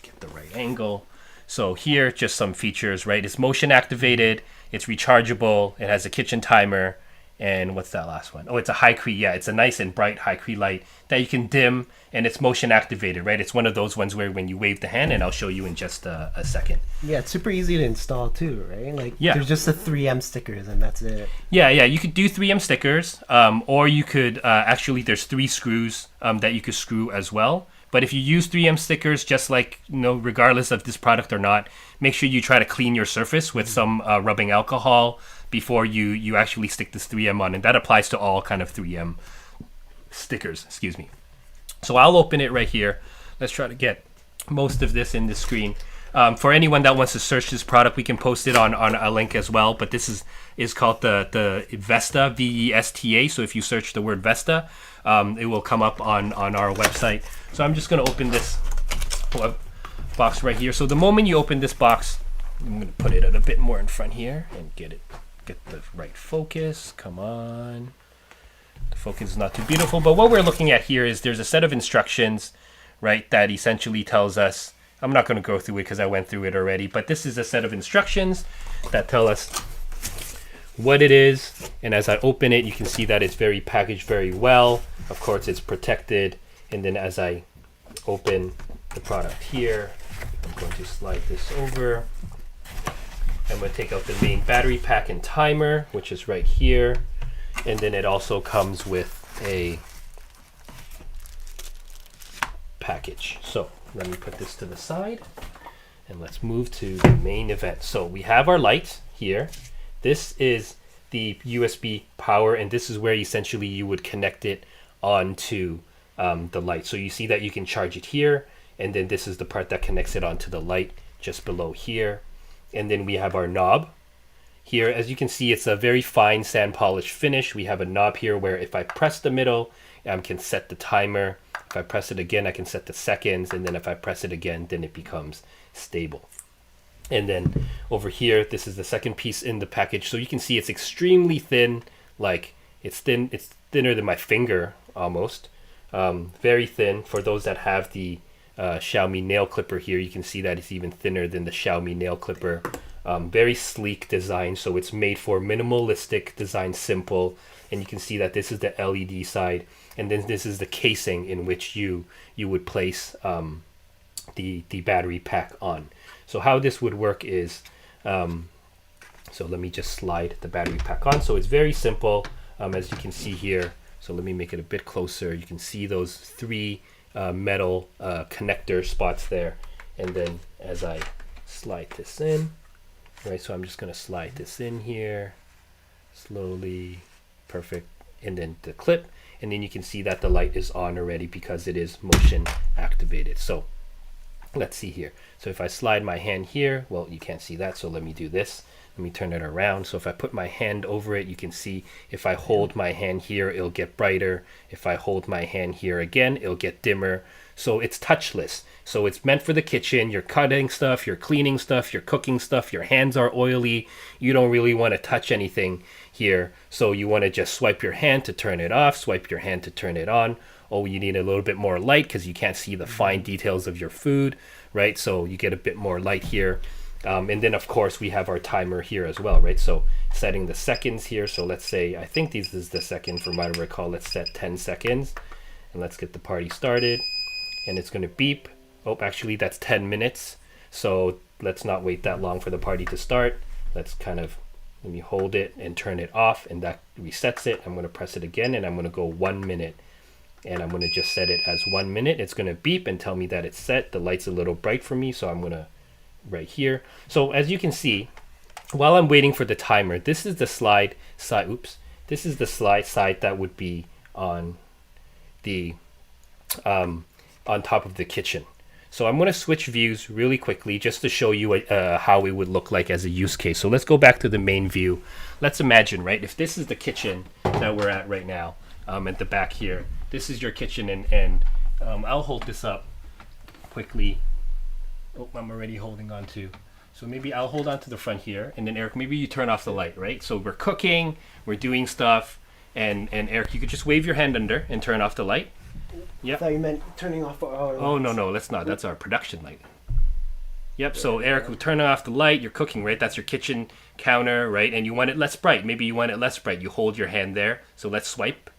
get the right angle. So here, just some features, right? It's motion activated. It's rechargeable. It has a kitchen timer. And what's that last one? Oh, it's a Hi-Cree. Yeah, it's a nice and bright Hi-Cree light that you can dim, and it's motion activated, right? It's one of those ones where when you wave the hand, and I'll show you in just a second. Yeah, it's super easy to install too, right? Like, yeah. There's just the 3M stickers, and that's it. Yeah, you could do 3M stickers, or you could actually, there's 3 screws that you could screw as well. But if you use 3M stickers, just like, regardless of this product or not, make sure you try to clean your surface with some rubbing alcohol before you actually stick this 3M on. And that applies to all kind of 3M stickers, excuse me. So I'll open it right here. Let's try to get most of this in the screen. For anyone that wants to search this product, we can post it on a link as well. But this is called the Vesta, VESTA. So if you search the word Vesta, it will come up on our website. So I'm just going to open this box right here. So the moment you open this box, I'm going to put it a bit more in front here and get the right focus. Come on. The focus is not too beautiful. But what we're looking at here is there's a set of instructions, right, that essentially tells us, I'm not going to go through it because I went through it already, but this is a set of instructions that tell us what it is. And as I open it, you can see that it's very packaged very well. Of course, it's protected. And then as I open the product here, I'm going to slide this over. I'm going to take out the main battery pack and timer, which is right here. And then it also comes with a package. So let me put this to the side. And let's move to the main event. So we have our light here. This is the USB power, and this is where essentially you would connect it onto the light. So you see that you can charge it here, and then this is the part that connects it onto the light just below here. And then we have our knob here. As you can see, it's a very fine sand polish finish. We have a knob here where if I press the middle, I can set the timer. If I press it again, I can set the seconds, and then if I press it again, then it becomes stable. And then over here, this is the second piece in the package. So you can see it's extremely thin, like it's thinner than my finger almost. Very thin. For those that have the Xiaomi nail clipper here, you can see that it's even thinner than the Xiaomi nail clipper. Very sleek design, so it's made for minimalistic design, simple. And you can see that this is the LED side, and then this is the casing in which you would place the battery pack on. So how this would work is, so let me just slide the battery pack on. So it's very simple, as you can see here. So let me make it a bit closer. You can see those three metal connector spots there. And then as I slide this in, right, so I'm just going to slide this in here slowly. Perfect. And then the clip, and then you can see that the light is on already because it is motion activated. So let's see here. So if I slide my hand here, well, you can't see that, so let me do this. Let me turn it around. So if I put my hand over it, you can see if I hold my hand here, it'll get brighter. If I hold my hand here again, it'll get dimmer. So it's touchless. So it's meant for the kitchen. You're cutting stuff, you're cleaning stuff, you're cooking stuff, your hands are oily. You don't really want to touch anything here. So you want to just swipe your hand to turn it off, swipe your hand to turn it on. Oh, you need a little bit more light because you can't see the fine details of your food, right? So you get a bit more light here. And then of course we have our timer here as well, right? So setting the seconds here. So let's say, I think this is the second from what I recall. Let's set 10 seconds and let's get the party started. And it's going to beep. Oh, actually that's 10 minutes. So let's not wait that long for the party to start. Let's kind of, let me hold it and turn it off, and that resets it. I'm going to press it again, and I'm going to go 1 minute. And I'm going to just set it as 1 minute. It's going to beep and tell me that it's set. The light's a little bright for me, so I'm going to right here. So as you can see, while I'm waiting for the timer, this is the slide side. Oops, this is the slide side that would be on the on top of the kitchen. So I'm going to switch views really quickly just to show you how it would look like as a use case. So let's go back to the main view. Let's imagine, right, if this is the kitchen that we're at right now, at the back here. This is your kitchen, and I'll hold this up quickly. Oh, I'm already holding on to. So maybe I'll hold on to the front here, and then Eric, maybe you turn off the light, right? So we're cooking, we're doing stuff, and Eric, you could just wave your hand under and turn off the light. Yep. I thought you meant turning off our Oh, no, let's not. That's our production light. Yep, so Eric, we turn off the light, you're cooking, right? That's your kitchen counter, right? And you want it less bright. Maybe you want it less bright. You hold your hand there. So let's swipe.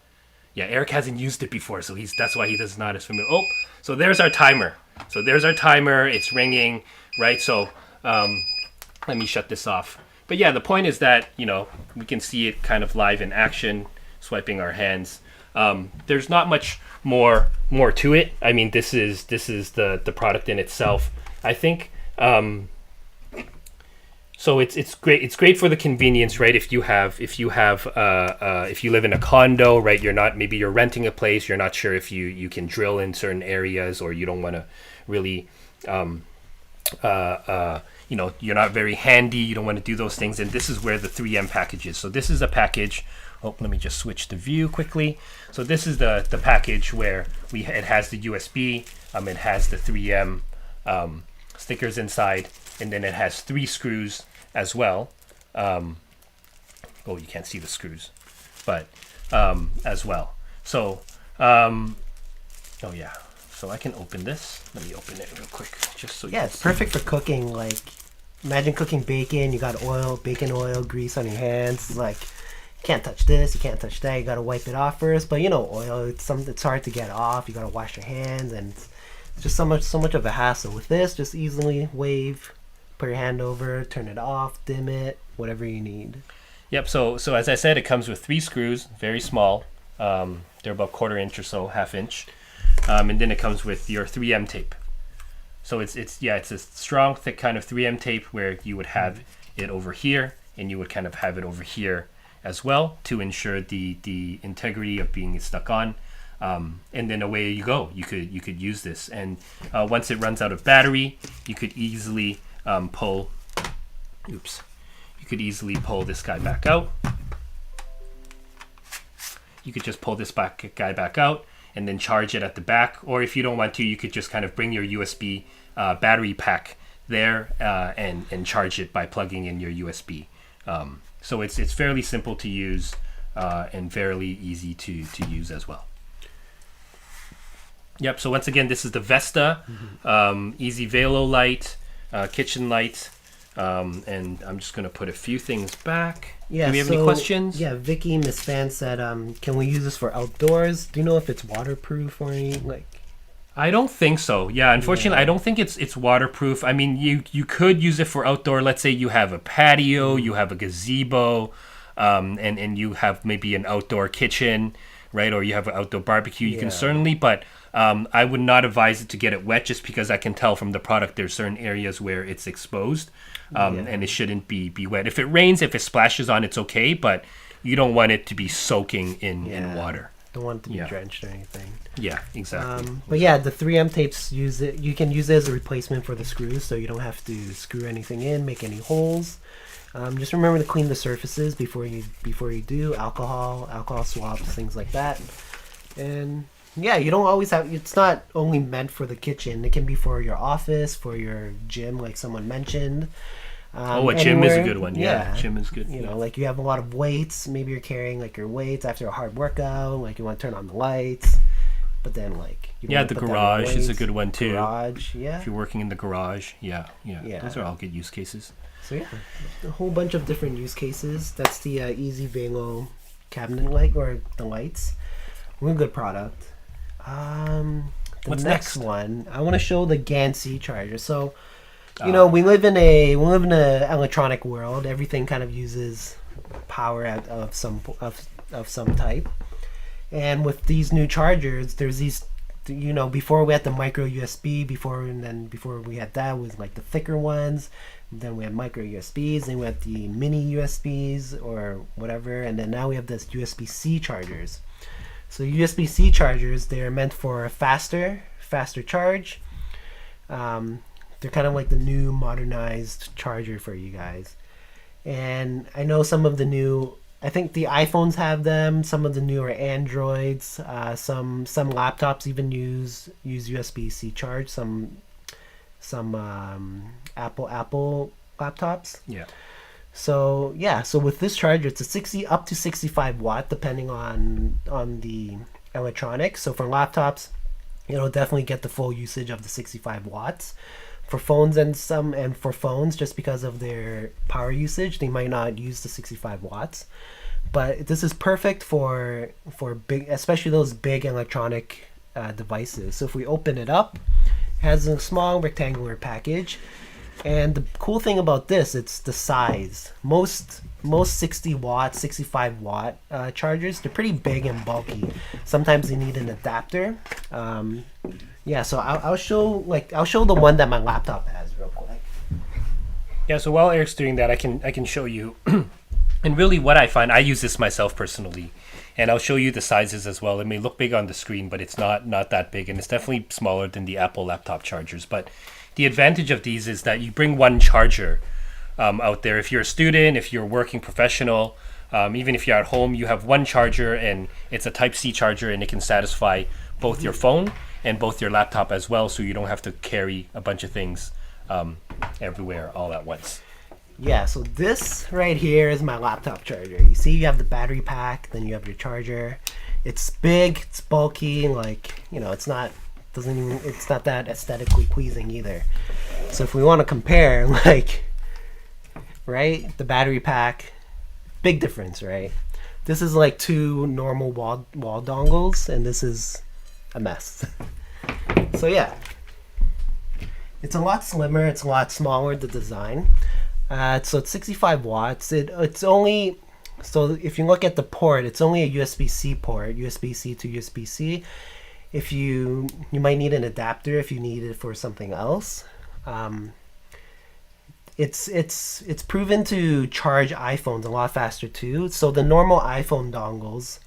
Yeah, Eric hasn't used it before, so that's why he does not as familiar. Oh, so there's our timer. So there's our timer. It's ringing, right? So let me shut this off. But yeah, the point is that, you know, we can see it kind of live in action, swiping our hands. There's not much more to it. I mean, this is the product in itself. I think so it's great. It's great for the convenience, right? If you live in a condo, right? Maybe you're renting a place. You're not sure if you can drill in certain areas, or you don't want to really, you're not very handy. You don't want to do those things. And this is where the 3M package is. So this is a package. Oh, let me just switch the view quickly. So this is the package where it has the USB. It has the 3M stickers inside, and then it has 3 screws as well. Oh, you can't see the screws, but as well. So, oh yeah. So I can open this. Let me open it real quick, just so. Yeah, it's perfect for cooking. Like, imagine cooking bacon. You got oil, bacon oil, grease on your hands. Like, you can't touch this, you can't touch that. You gotta wipe it off first. But you know, oil, it's hard to get off. You gotta wash your hands, and it's just so much of a hassle. With this, just easily wave, put your hand over, turn it off, dim it, whatever you need. Yep. So as I said, it comes with 3 screws, very small. They're about 1/4 inch or so, 1/2 inch. And then it comes with your 3M tape. So it's a strong, thick kind of 3M tape where you would have it over here, and you would kind of have it over here as well to ensure the integrity of being stuck on. And then away you go. You could use this, and once it runs out of battery, you could easily pull. Oops. You could easily pull this guy back out. You could just pull this guy back out and then charge it at the back. Or if you don't want to, you could just kind of bring your USB battery pack there and charge it by plugging in your USB. So it's fairly simple to use and fairly easy to use as well. Yep, so once again, this is the Vesta Easy Velo light, kitchen light. And I'm just going to put a few things back. Yeah, do we have any questions? Yeah, Vicky, Miss Fan said, can we use this for outdoors? Do you know if it's waterproof or anything? Like, I don't think so. Yeah, unfortunately, I don't think it's waterproof. I mean, you could use it for outdoor. Let's say you have a patio, you have a gazebo, and you have maybe an outdoor kitchen, right? Or you have an outdoor barbecue. You can certainly, but I would not advise it to get it wet, just because I can tell from the product there's certain areas where it's exposed, and it shouldn't be wet. If it rains, if it splashes on, it's okay, but you don't want it to be soaking in water. Don't want it to be drenched or anything. Yeah, exactly. But yeah, the 3M tapes you can use it as a replacement for the screws, so you don't have to screw anything in, make any holes. Just remember to clean the surfaces before you do. Alcohol swabs, things like that. And yeah, you don't always have. It's not only meant for the kitchen. It can be for your office, for your gym, like someone mentioned. A gym is a good one. Yeah, gym is good. You know, like you have a lot of weights. Maybe you're carrying like your weights after a hard workout. Like you want to turn on the lights, but then like the garage is a good one too. Garage, yeah. If you're working in the garage, yeah. Those are all good use cases. So yeah, a whole bunch of different use cases. That's the Easy Velo cabinet light, or the lights. Real good product. What's next next? one? I want to show the Gansey Charger. So, you know, we live in a electronic world. Everything kind of uses power of some type. And with these new chargers, there's these. You know, before we had the micro USB, before we had that was like the thicker ones. Then we had micro USBs, then we had the mini USBs or whatever, and then now we have this USB-C chargers. So USB-C chargers, they're meant for a faster charge. They're kind of like the new modernized charger for you guys. And I know some of the new, I think the iPhones have them, some of the newer Androids, some laptops even use USB-C charge, some Apple laptops. Yeah. So with this charger, it's a up to 65 watt depending on the electronics. So for laptops, it'll definitely get the full usage of the 65 watts. For phones for phones, just because of their power usage, they might not use the 65 watts. But this is perfect for big, especially those big electronic devices. So if we open it up, it has a small rectangular package. And the cool thing about this, it's the size. Most 60 watt, 65 watt chargers, they're pretty big and bulky. Sometimes they need an adapter. So I'll show the one that my laptop has real quick. Yeah, so while Eric's doing that, I can show you. And really what I find, I use this myself personally, and I'll show you the sizes as well. It may look big on the screen, but it's not that big, and it's definitely smaller than the Apple laptop chargers. But the advantage of these is that you bring one charger out there. If you're a student, if you're a working professional, even if you're at home, you have one charger, and it's a Type-C charger, and it can satisfy both your phone and both your laptop as well, so you don't have to carry a bunch of things everywhere all at once. Yeah, so this right here is my laptop charger. You see, you have the battery pack, then you have your charger. It's big, it's bulky, like, you know, it's not that aesthetically pleasing either. So if we want to compare, like, right, the battery pack, big difference, right? This is like two normal wall dongles, and this is a mess. So yeah, it's a lot slimmer, it's a lot smaller, the design. So it's 65 watts. It's only, so if you look at the port, it's only a USB-C port, USB-C to USB-C. if you might need an adapter if you need it for something else. It's proven to charge iPhones a lot faster too. So the normal iPhone dongles,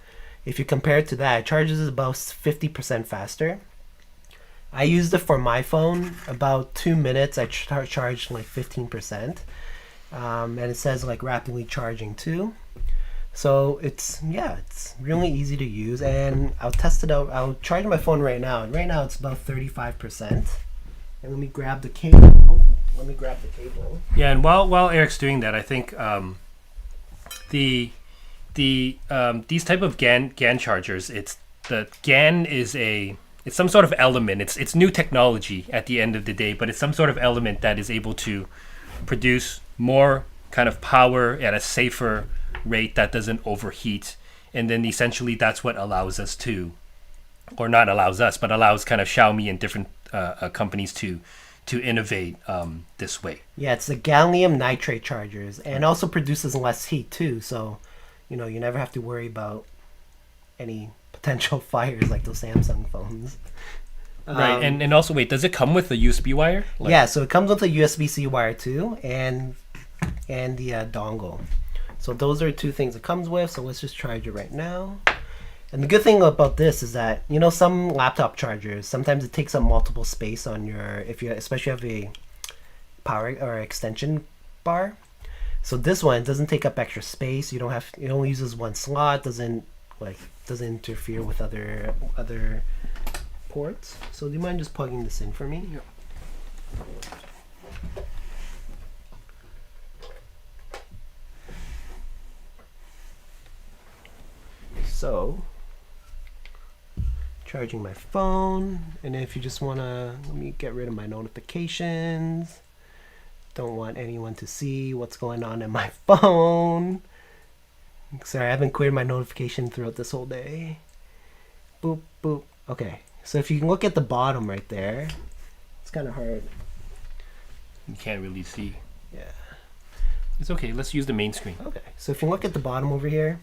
if you compare it to that, it charges about 50% faster. I used it for my phone. About 2 minutes, I charged like 15%. And it says like rapidly charging too. So it's really easy to use, and I'll test it out. I'll charge my phone right now, and right now it's about 35%. And let me grab the cable. Yeah, and while Eric's doing that, I think these type of GAN chargers, the GAN is it's some sort of element. It's new technology at the end of the day, but it's some sort of element that is able to produce more kind of power at a safer rate that doesn't overheat, and then essentially that's what allows us to, or not allows us, but allows kind of Xiaomi and different companies to innovate this way. Yeah, it's the gallium nitrate chargers, and also produces less heat too, so you never have to worry about any potential fires like those Samsung phones. Right, and also, wait, does it come with a USB wire? Yeah, so it comes with a USB-C wire too, and the dongle. So those are two things it comes with. So let's just charge it right now. And the good thing about this is that, some laptop chargers, sometimes it takes up multiple space on especially have a power or extension bar. So this one doesn't take up extra space. It only uses one slot, doesn't interfere with other ports. So do you mind just plugging this in for me? Yeah. So, charging my phone, and if you just want to, let me get rid of my notifications. Don't want anyone to see what's going on in my phone. Sorry, I haven't cleared my notification throughout this whole day. Boop, boop. Okay, so if you can look at the bottom right there, it's kind of hard. You can't really see. Yeah. It's okay, let's use the main screen. Okay, so if you look at the bottom over here,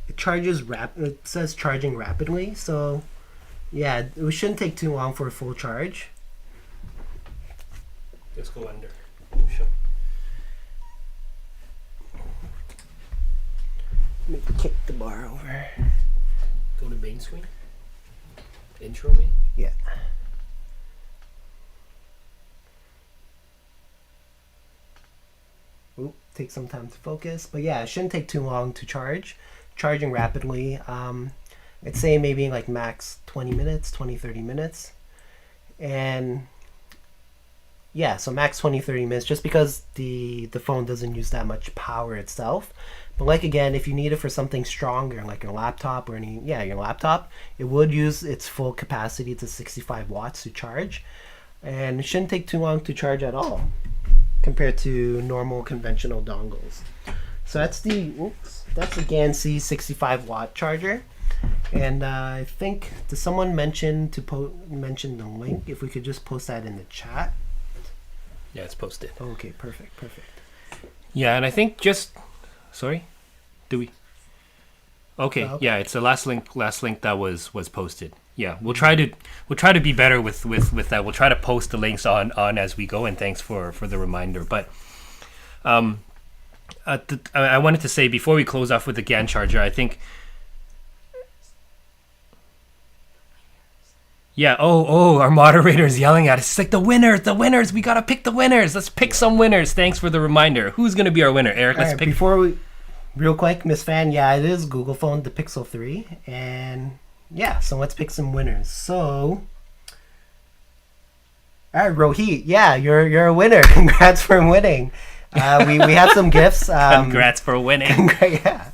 it charges it says charging rapidly, so yeah, it shouldn't take too long for a full charge. Let's go under. Let me kick the bar over. Go to main screen. Intro me. Yeah. Oop, take some time to focus, but yeah, it shouldn't take too long to charge. Charging rapidly. I'd say maybe like max 20 minutes, 30 minutes. And yeah, so max 30 minutes, just because the phone doesn't use that much power itself. But like again, if you need it for something stronger, like your laptop or your laptop, it would use its full capacity to 65 watts to charge. And it shouldn't take too long to charge at all compared to normal conventional dongles. So that's the Gansey 65 watt charger. And I think, did someone mention mention the link? If we could just post that in the chat. Yeah, it's posted. Okay, perfect. Yeah, and I think sorry, do we? Okay, Oh, okay. Yeah, it's the last link that was posted. Yeah, we'll try to be better with that. We'll try to post the links on as we go. And thanks for the reminder. But I wanted to say before we close off with the GAN charger, I think. Yeah. Oh, our moderator is yelling at us. It's like the winners. We gotta pick the winners. Let's pick some winners. Thanks for the reminder. Who's gonna be our winner, Eric? Let's pick. Before we, real quick, Miss Fan. Yeah, it is Google phone, the Pixel 3, and yeah. So let's pick some winners. So, all right, Rohit. Yeah, you're a winner. Congrats for winning. We have some gifts. Congrats for winning. Yeah.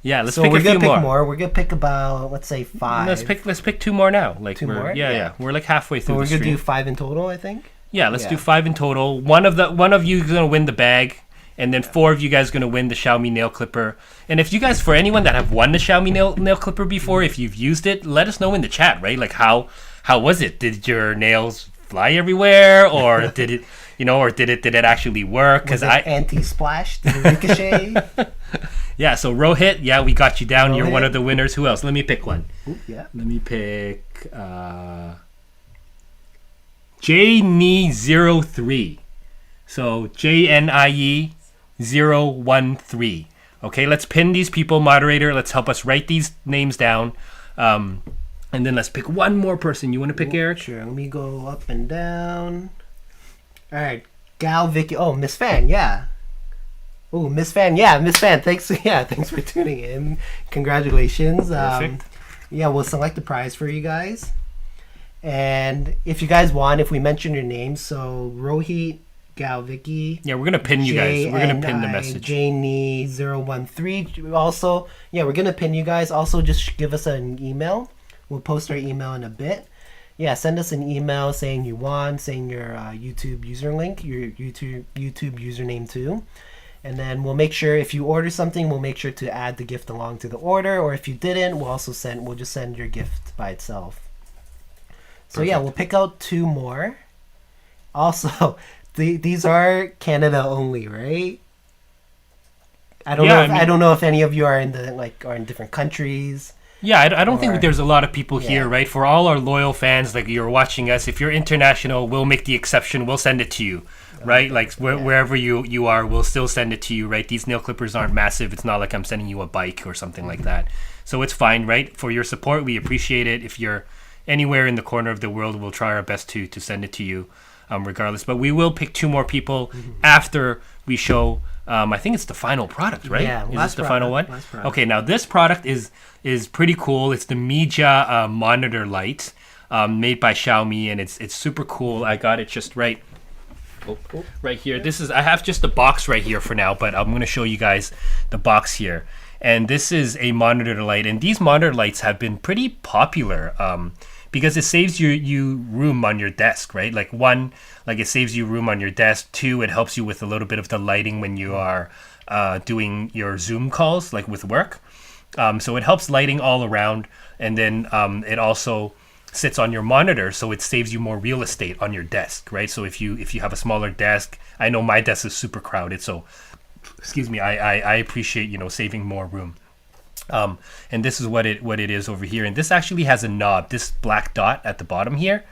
Yeah, let's so pick we're a gonna few pick more. We're gonna pick about, let's say 5. Let's pick 2 more now. Like Two we're, more? Yeah. We're like halfway So through we're the gonna stream. do 5 in total, I think. Yeah, let's do 5 in total. One of you is gonna win the bag, and then 4 of you guys are gonna win the Xiaomi nail clipper. And if you guys, for anyone that have won the Xiaomi nail clipper before, if you've used it, let us know in the chat, right? Like how was it? Did your nails fly everywhere, or did it, did it actually work? Because I anti-splash, did it ricochet? Yeah, so Rohit, yeah, we got you down. You're one Rohit. of the winners. Who else? Let me pick one. Ooh, yeah. Let me pick JNIE03. So JNIE 013. Okay, let's pin these people, moderator. Let's help us write these names down. And then let's pick one more person. You want to pick Eric? Sure. Let me go up and down. All right. Gal Vicky. Oh, Miss Fan. Yeah. Oh, Miss Fan. Yeah, Miss Fan. Thanks. Yeah, thanks for tuning in. Congratulations. Perfect. Yeah, we'll select the prize for you guys. And if you guys want, if we mention your names, so Rohit, Gal Vicky. Yeah, we're going to pin you guys. We're going to pin the message. Janie013. Also, yeah, we're going to pin you guys. Also, just give us an email. We'll post our email in a bit. Yeah, send us an email saying you won, saying your YouTube user link, your YouTube username too. And then we'll make sure if you order something, we'll make sure to add the gift along to the order. Or if you didn't, we'll just send your gift by itself. So yeah, we'll pick out 2 more. Also, these are Canada only, right? I don't know if any of you are in different countries. Yeah, I don't think there's a lot of people here, right? For all our loyal fans, like you're watching us, if you're international, we'll make the exception. We'll send it to you, right? Like wherever you are, we'll still send it to you, right? These nail clippers aren't massive. It's not like I'm sending you a bike or something like that. So it's fine, right? For your support, we appreciate it. If you're anywhere in the corner of the world, we'll try our best to send it to you, regardless. But we will pick 2 more people after we show. I think it's the final product, right? Yeah, is this the final one? Last product. Okay, now this product is pretty cool. It's the Mija monitor light, made by Xiaomi, and it's super cool. I got it just right here. I have just the box right here for now, but I'm going to show you guys the box here. And this is a monitor light, and these monitor lights have been pretty popular. Because it saves you room on your desk, right? Like one, it saves you room on your desk. 2, it helps you with a little bit of the lighting when you are doing your Zoom calls, like with work. So it helps lighting all around, and then it also sits on your monitor, so it saves you more real estate on your desk, right? So if you have a smaller desk, I know my desk is super crowded, so excuse me, I appreciate saving more room. And this is what it is over here. And this actually has a knob. This black dot at the bottom here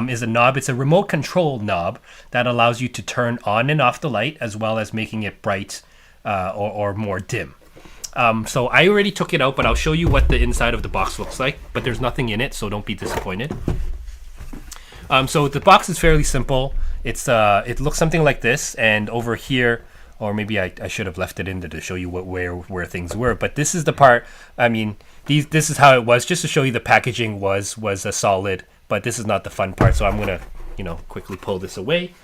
is a knob. It's a remote control knob that allows you to turn on and off the light, as well as making it bright or more dim. So I already took it out, but I'll show you what the inside of the box looks like. But there's nothing in it, so don't be disappointed. So the box is fairly simple. It looks something like this, and over here, or maybe I should have left it in there to show you where things were. But this is the part. I mean, this is how it was, just to show you the packaging was a solid. But this is not the fun part, so I'm gonna quickly pull this away.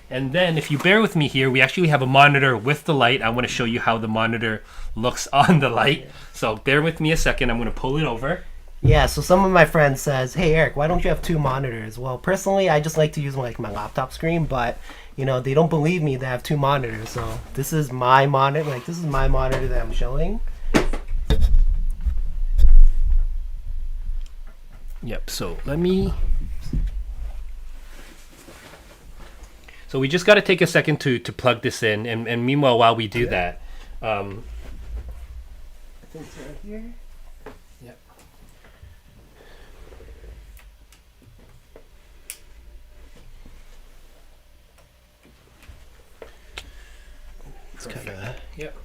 And then if you bear with me here, we actually have a monitor with the light. I want to show you how the monitor looks on the light. So bear with me a second. I'm gonna pull it over. Yeah, so some of my friends says, "Hey Eric, why don't you have 2 monitors?" Well, personally, I just like to use my laptop screen, but they don't believe me that I have 2 monitors. So this is my monitor. This is my monitor that I'm showing. Yep. So So we just got to take a second to plug this in, and meanwhile, while we do that, I think it's right here. Yep. Yep.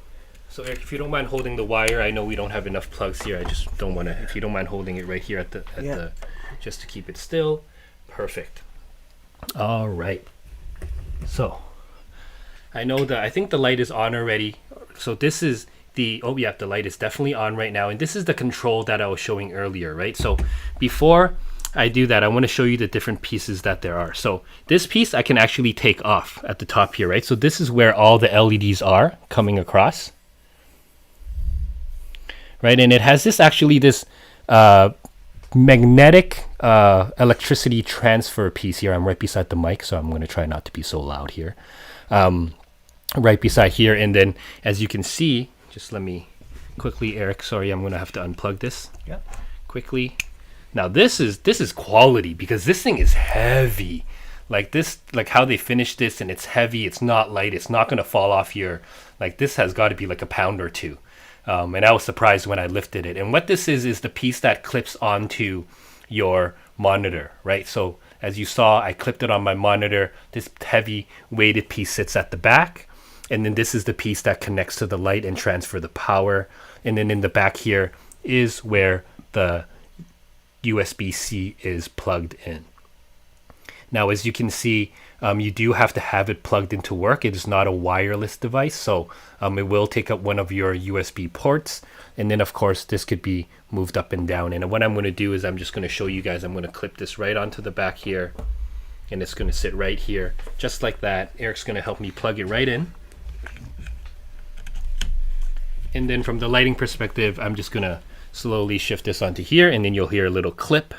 So Eric, if you don't mind holding the wire, I know we don't have enough plugs here. I just don't want to. If you don't mind holding it right here at the, just to keep it still. Perfect. All right. So I think the light is on already. So this is the light is definitely on right now, and this is the control that I was showing earlier, right? So before I do that, I want to show you the different pieces that there are. So this piece I can actually take off at the top here, right? So this is where all the LEDs are coming across, right? And it has this magnetic electricity transfer piece here. I'm right beside the mic, so I'm going to try not to be so loud here. Right beside here, and then as you can see, just let me quickly, Eric, sorry, I'm going to have to unplug this quickly. Now this is quality, because this thing is heavy. Like how they finished this, and it's heavy, it's not light, it's not going to fall off your, this has got to be like a pound or 2. And I was surprised when I lifted it. And what this is the piece that clips onto your monitor, right? So as you saw, I clipped it on my monitor. This heavy weighted piece sits at the back. And then this is the piece that connects to the light and transfer the power. And then in the back here is where the USB-C is plugged in. Now, as you can see, you do have to have it plugged into work. It is not a wireless device, so it will take up one of your USB ports. And then, of course, this could be moved up and down. And what I'm going to do is I'm just going to show you guys. I'm going to clip this right onto the back here, and it's going to sit right here, just like that. Eric's going to help me plug it right in. And then from the lighting perspective, I'm just going to slowly shift this onto here, and then you'll hear a little clip.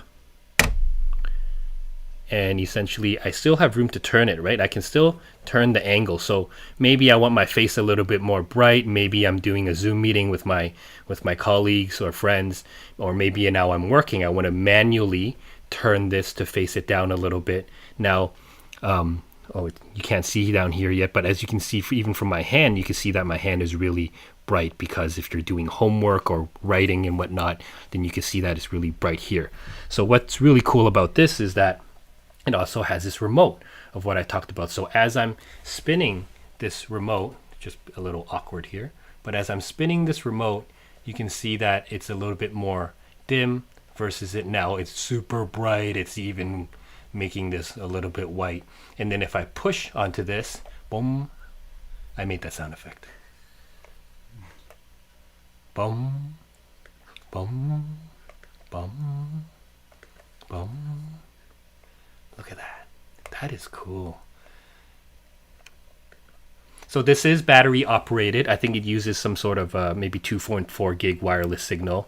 And essentially, I still have room to turn it, right? I can still turn the angle. So maybe I want my face a little bit more bright. Maybe I'm doing a Zoom meeting with my colleagues or friends, or maybe now I'm working. I want to manually turn this to face it down a little bit. Now, you can't see down here yet, but as you can see, even from my hand, you can see that my hand is really bright, because if you're doing homework or writing and whatnot, then you can see that it's really bright here. So what's really cool about this is that it also has this remote of what I talked about. So as I'm spinning this remote, just a little awkward here, but as I'm spinning this remote, you can see that it's a little bit more dim versus it now. It's super bright. It's even making this a little bit white. And then if I push onto this, boom, I made that sound effect. Boom, boom, boom, boom. Look at that. That is cool. So this is battery operated. I think it uses some sort of maybe 2.4 gig wireless signal.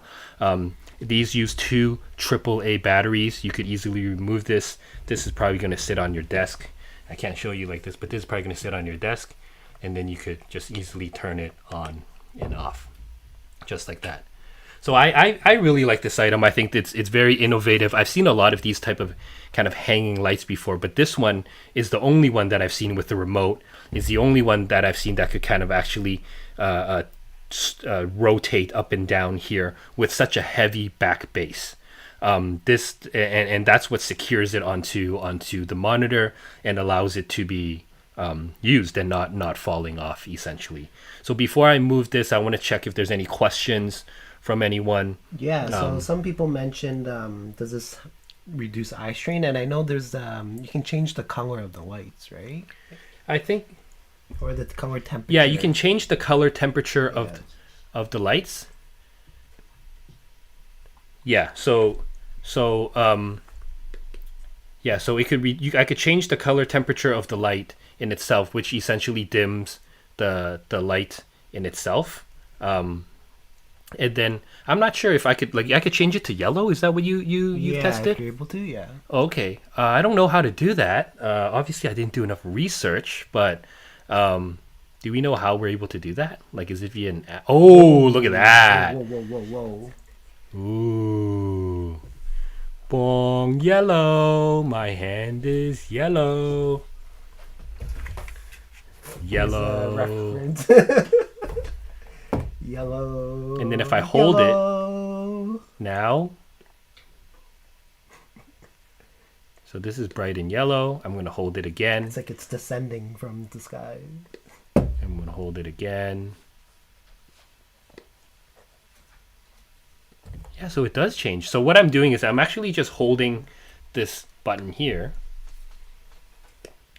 These use 2 AAA batteries. You could easily remove this. This is probably going to sit on your desk. I can't show you like this, but this is probably going to sit on your desk. And then you could just easily turn it on and off, just like that. So I really like this item. I think it's very innovative. I've seen a lot of these type of kind of hanging lights before, but this one is the only one that I've seen with the remote. Is the only one that I've seen that could kind of actually rotate up and down here with such a heavy back base. And that's what secures it onto the monitor and allows it to be used and not falling off, essentially. So before I move this, I want to check if there's any questions from anyone. Yeah, so some people mentioned, does this reduce eye strain? And I know there's you can change the color of the lights, right? I think, or the color temperature. yeah, you can change the color temperature of the lights. Yeah, so it could I could change the color temperature of the light in itself, which essentially dims the light in itself. And then I'm not sure if I could change it to yellow. Is that what you tested? Yeah, if you're able to, yeah. Okay. I don't know how to do that. Obviously, I didn't do enough research, but do we know how we're able to do that? Like, is it via an app? Oh, look at that. Whoa. Ooh. Bong, yellow. My hand is yellow. Yellow. Yellow. And then if I hold it now, so this is bright in yellow. I'm going to hold it again. It's like it's descending from the sky. I'm going to hold it again. Yeah, so it does change. So what I'm doing is I'm actually just holding this button here,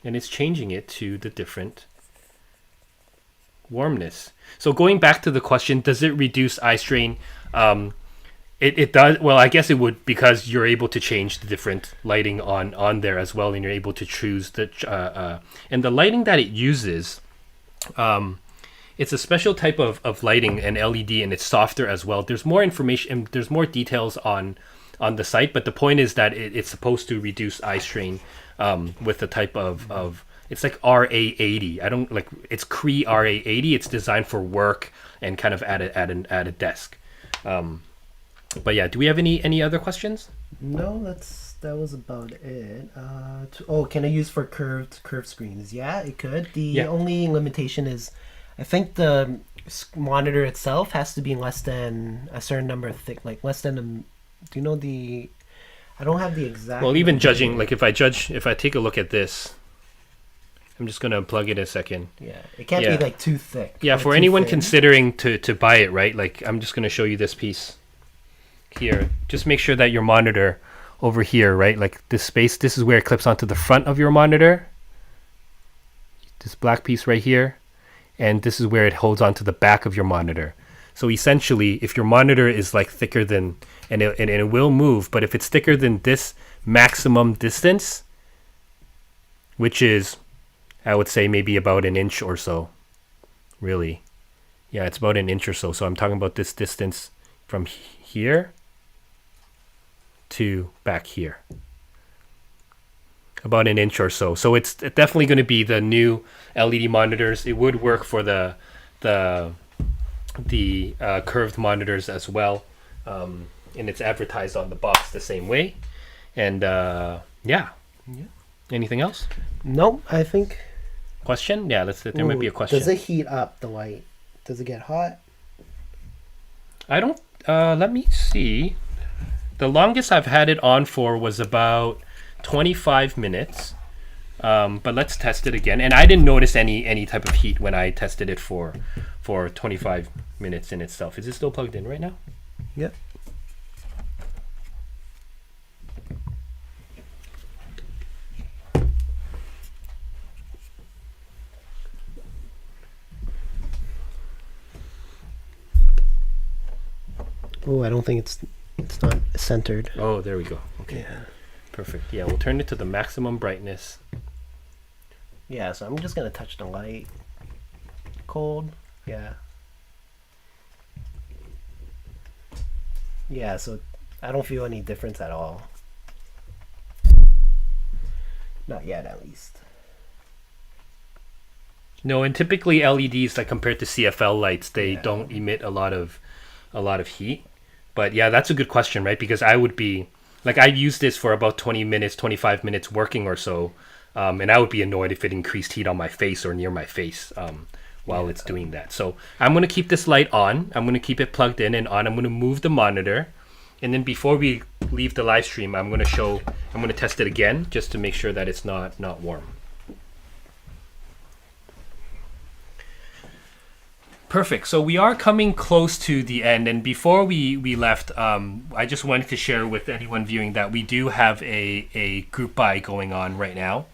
and it's changing it to the different warmness. So going back to the question, does it reduce eye strain? It does. Well, I guess it would, because you're able to change the different lighting on there as well, and you're able to choose the and the lighting that it uses. It's a special type of lighting, an LED, and it's softer as well. There's more information, there's more details on the site, but the point is that it's supposed to reduce eye strain with the type of it's like RA80. I don't like, it's Cree RA80. It's designed for work and kind of at a desk. But yeah, do we have any other questions? No, that was about it. Can I use for curved screens? Yeah, it could. The only limitation is, I think the monitor itself has to be less than a certain number of thick, like less than a. Do you know the? I don't have the exact. Well, even number judging, here. like if I take a look at this, I'm just gonna plug it in a second. Yeah, it can't Yeah. be like too thick. Yeah, or for too anyone thin. considering to buy it, right? Like I'm just gonna show you this piece here. Just make sure that your monitor over here, right? Like this space, this is where it clips onto the front of your monitor. This black piece right here, and this is where it holds onto the back of your monitor. So essentially, if your monitor is like thicker than, and it will move, but if it's thicker than this maximum distance, which is, I would say maybe about an inch or so, really. Yeah, it's about an inch or so. So I'm talking about this distance from here to back here. About an inch or so. So it's definitely going to be the new LED monitors. It would work for the curved monitors as well, and it's advertised on the box the same way. And yeah. Anything else? Nope, I think. Question? Yeah, there might be a question. Does it heat up the light? Does it get hot? I don't. Let me see. The longest I've had it on for was about 25 minutes. But let's test it again. And I didn't notice any type of heat when I tested it for 25 minutes in itself. Is it still plugged in right now? Yep. Oh, I don't think it's not centered. Oh, there we go. Okay. Yeah. Perfect. Yeah, we'll turn it to the maximum brightness. Yeah, so I'm just gonna touch the light. Cold. Yeah. Yeah, so I don't feel any difference at all. Not yet, at least. No, and typically LEDs, like compared to CFL lights, they Yeah. don't emit a lot of heat. But yeah, that's a good question, right? Because I would be like, I used this for about 20 minutes, 25 minutes working or so, and I would be annoyed if it increased heat on my face or near my face while it's doing that. So I'm going to keep this light on. I'm going to keep it plugged in and on. I'm going to move the monitor. And then before we leave the live stream, I'm going to test it again just to make sure that it's not warm. Perfect. So we are coming close to the end, and before we left, I just wanted to share with anyone viewing that we do have a group buy going on right now,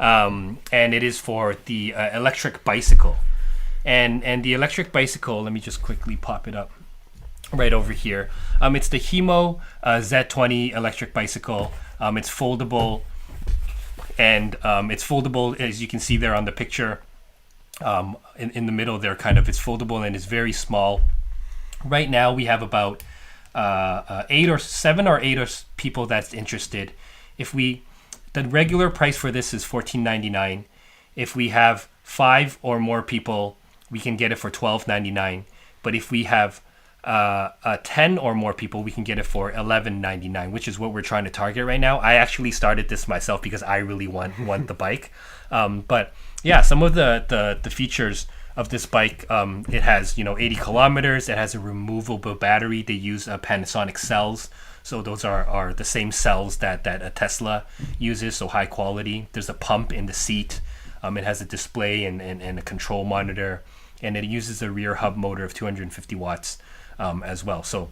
and it is for the electric bicycle, and the electric bicycle. Let me just quickly pop it up right over here. It's the Hemo Z20 electric bicycle. It's foldable, and it's foldable as you can see there on the picture. In the middle there, it's foldable and it's very small. Right now we have about 7 or 8 people that's interested. The regular price for this is $14.99. If we have 5 or more people, we can get it for $12.99. But if we have 10 or more people, we can get it for $11.99, which is what we're trying to target right now. I actually started this myself because I really want the bike. But yeah, some of the features of this bike, it has 80 kilometers. It has a removable battery. They use Panasonic cells, so those are the same cells that a Tesla uses, so high quality. There's a pump in the seat. It has a display and a control monitor, and it uses a rear hub motor of 250 watts as well. So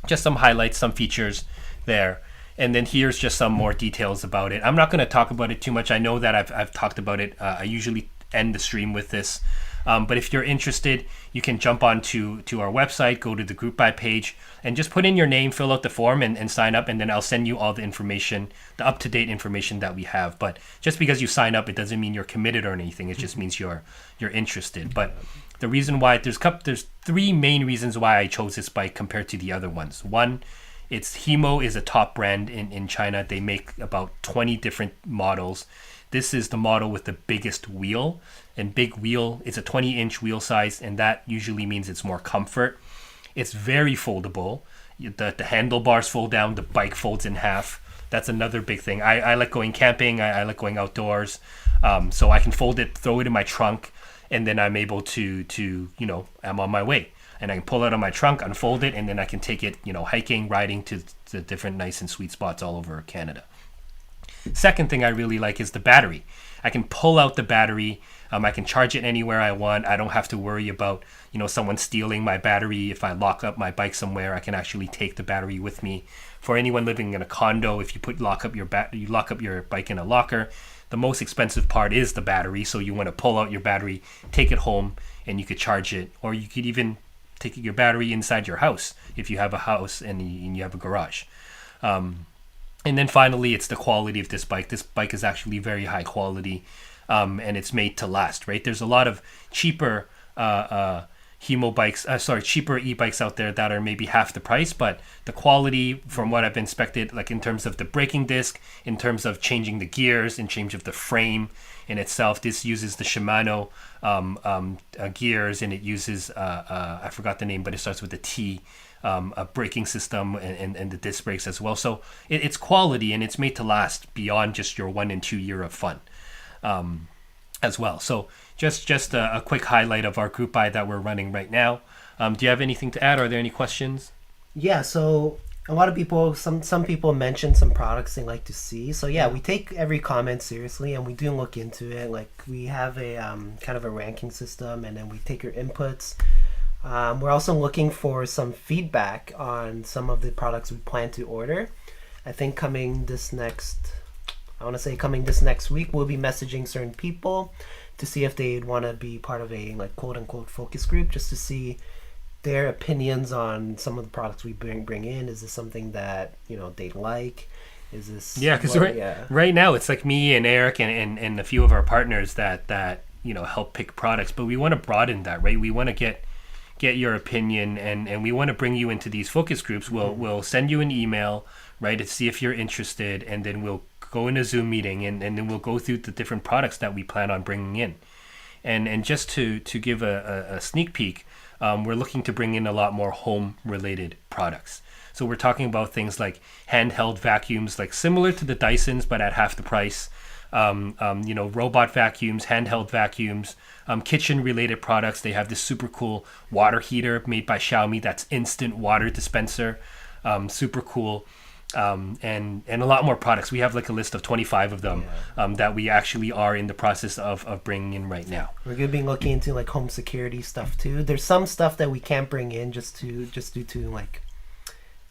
just some highlights, some features there. And then here's just some more details about it. I'm not going to talk about it too much. I know that I've talked about it. I usually end the stream with this. But if you're interested, you can jump on to our website, go to the group buy page, and just put in your name, fill out the form, and sign up. And then I'll send you all the information, the up-to-date information that we have. But just because you sign up, it doesn't mean you're committed or anything. It just means you're interested. But the reason why, there's 3 main reasons why I chose this bike compared to the other ones. One, Hemo is a top brand in China. They make about 20 different models. This is the model with the biggest wheel, and big wheel, it's a 20-inch wheel size, and that usually means it's more comfort. It's very foldable. The handlebars fold down, the bike folds in half. That's another big thing. I like going camping, I like going outdoors, so I can fold it, throw it in my trunk, and then I'm able to I'm on my way, and I can pull it out of my trunk, unfold it, and then I can take it hiking, riding to the different nice and sweet spots all over Canada. Second thing I really like is the battery. I can pull out the battery. I can charge it anywhere I want. I don't have to worry about someone stealing my battery. If I lock up my bike somewhere, I can actually take the battery with me. For anyone living in a condo, if you lock up your bike in a locker, the most expensive part is the battery. So you want to pull out your battery, take it home, and you could charge it. Or you could even take your battery inside your house if you have a house and you have a garage. And then finally, it's the quality of this bike. This bike is actually very high quality, and it's made to last, right? There's a lot of cheaper cheaper e-bikes out there that are maybe half the price, but the quality from what I've inspected, like in terms of the braking disc, in terms of changing the gears, in terms of the frame in itself, this uses the Shimano gears, and it uses, I forgot the name, but it starts with a T, a braking system and the disc brakes as well. So it's quality, and it's made to last beyond just your 1 and 2 year of fun as well. So just a quick highlight of our group buy that we're running right now. Do you have anything to add? Are there any questions? Yeah, so a lot of people, some people mention some products they like to see. So yeah, we take every comment seriously, and we do look into it. Like, we have a kind of a ranking system, and then we take your inputs. We're also looking for some feedback on some of the products we plan to order. I think coming this next week, we'll be messaging certain people to see if they'd want to be part of a quote unquote focus group, just to see their opinions on some of the products we bring in. Is this something that they like? Is this because right now it's like me and Eric and a few of our partners that help pick products, but we want to broaden that, right? We want to get your opinion, and we want to bring you into these focus groups. We'll send you an email, right, to see if you're interested, and then we'll go in a Zoom meeting, and then we'll go through the different products that we plan on bringing in. And just to give a sneak peek, we're looking to bring in a lot more home-related products. So we're talking about things like handheld vacuums, like similar to the Dysons, but at half the price. Robot vacuums, handheld vacuums, kitchen-related products. They have this super cool water heater made by Xiaomi that's instant water dispenser, super cool, and a lot more products. We have like a list of 25 of them that we actually are in the process of bringing in right now. We're going to be looking into like home security stuff too. There's some stuff that we can't bring in just due to like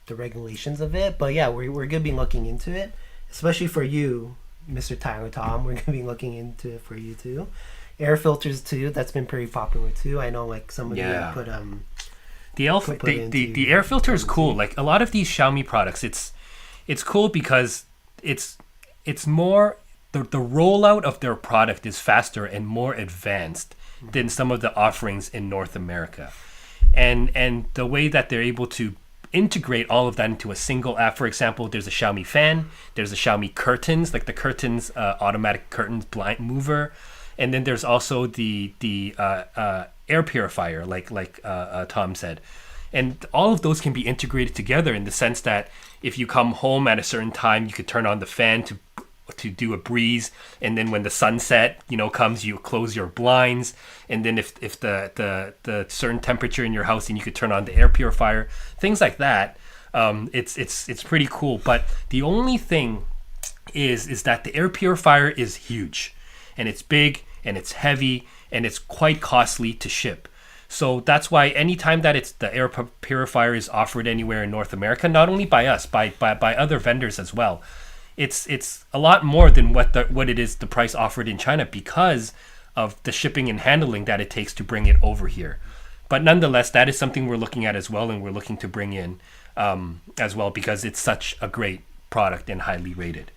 the regulations of it, but yeah, we're going to be looking into it, especially for you, Mr. Tyler Tom. We're going to be looking into it for you too. Air filters too, that's been pretty popular too. I know like some of you put the air filter is cool. Like a lot of these Xiaomi products, it's cool because it's more the rollout of their product is faster and more advanced than some of the offerings in North America, and the way that they're able to integrate all of that into a single app. For example, there's a Xiaomi fan, there's a Xiaomi curtains, like the curtains, automatic curtains blind mover, and then there's also the air purifier, like Tom said. And all of those can be integrated together in the sense that if you come home at a certain time, you could turn on the fan to do a breeze, and then when the sunset comes, you close your blinds, and then if the certain temperature in your house, and you could turn on the air purifier, things like that. It's pretty cool. But the only thing is that the air purifier is huge, and it's big, and it's heavy, and it's quite costly to ship. So that's why anytime that it's the air purifier is offered anywhere in North America, not only by us, by other vendors as well, it's a lot more than what it is the price offered in China because of the shipping and handling that it takes to bring it over here. But nonetheless, that is something we're looking at as well, and we're looking to bring in as well because it's such a great product and highly rated.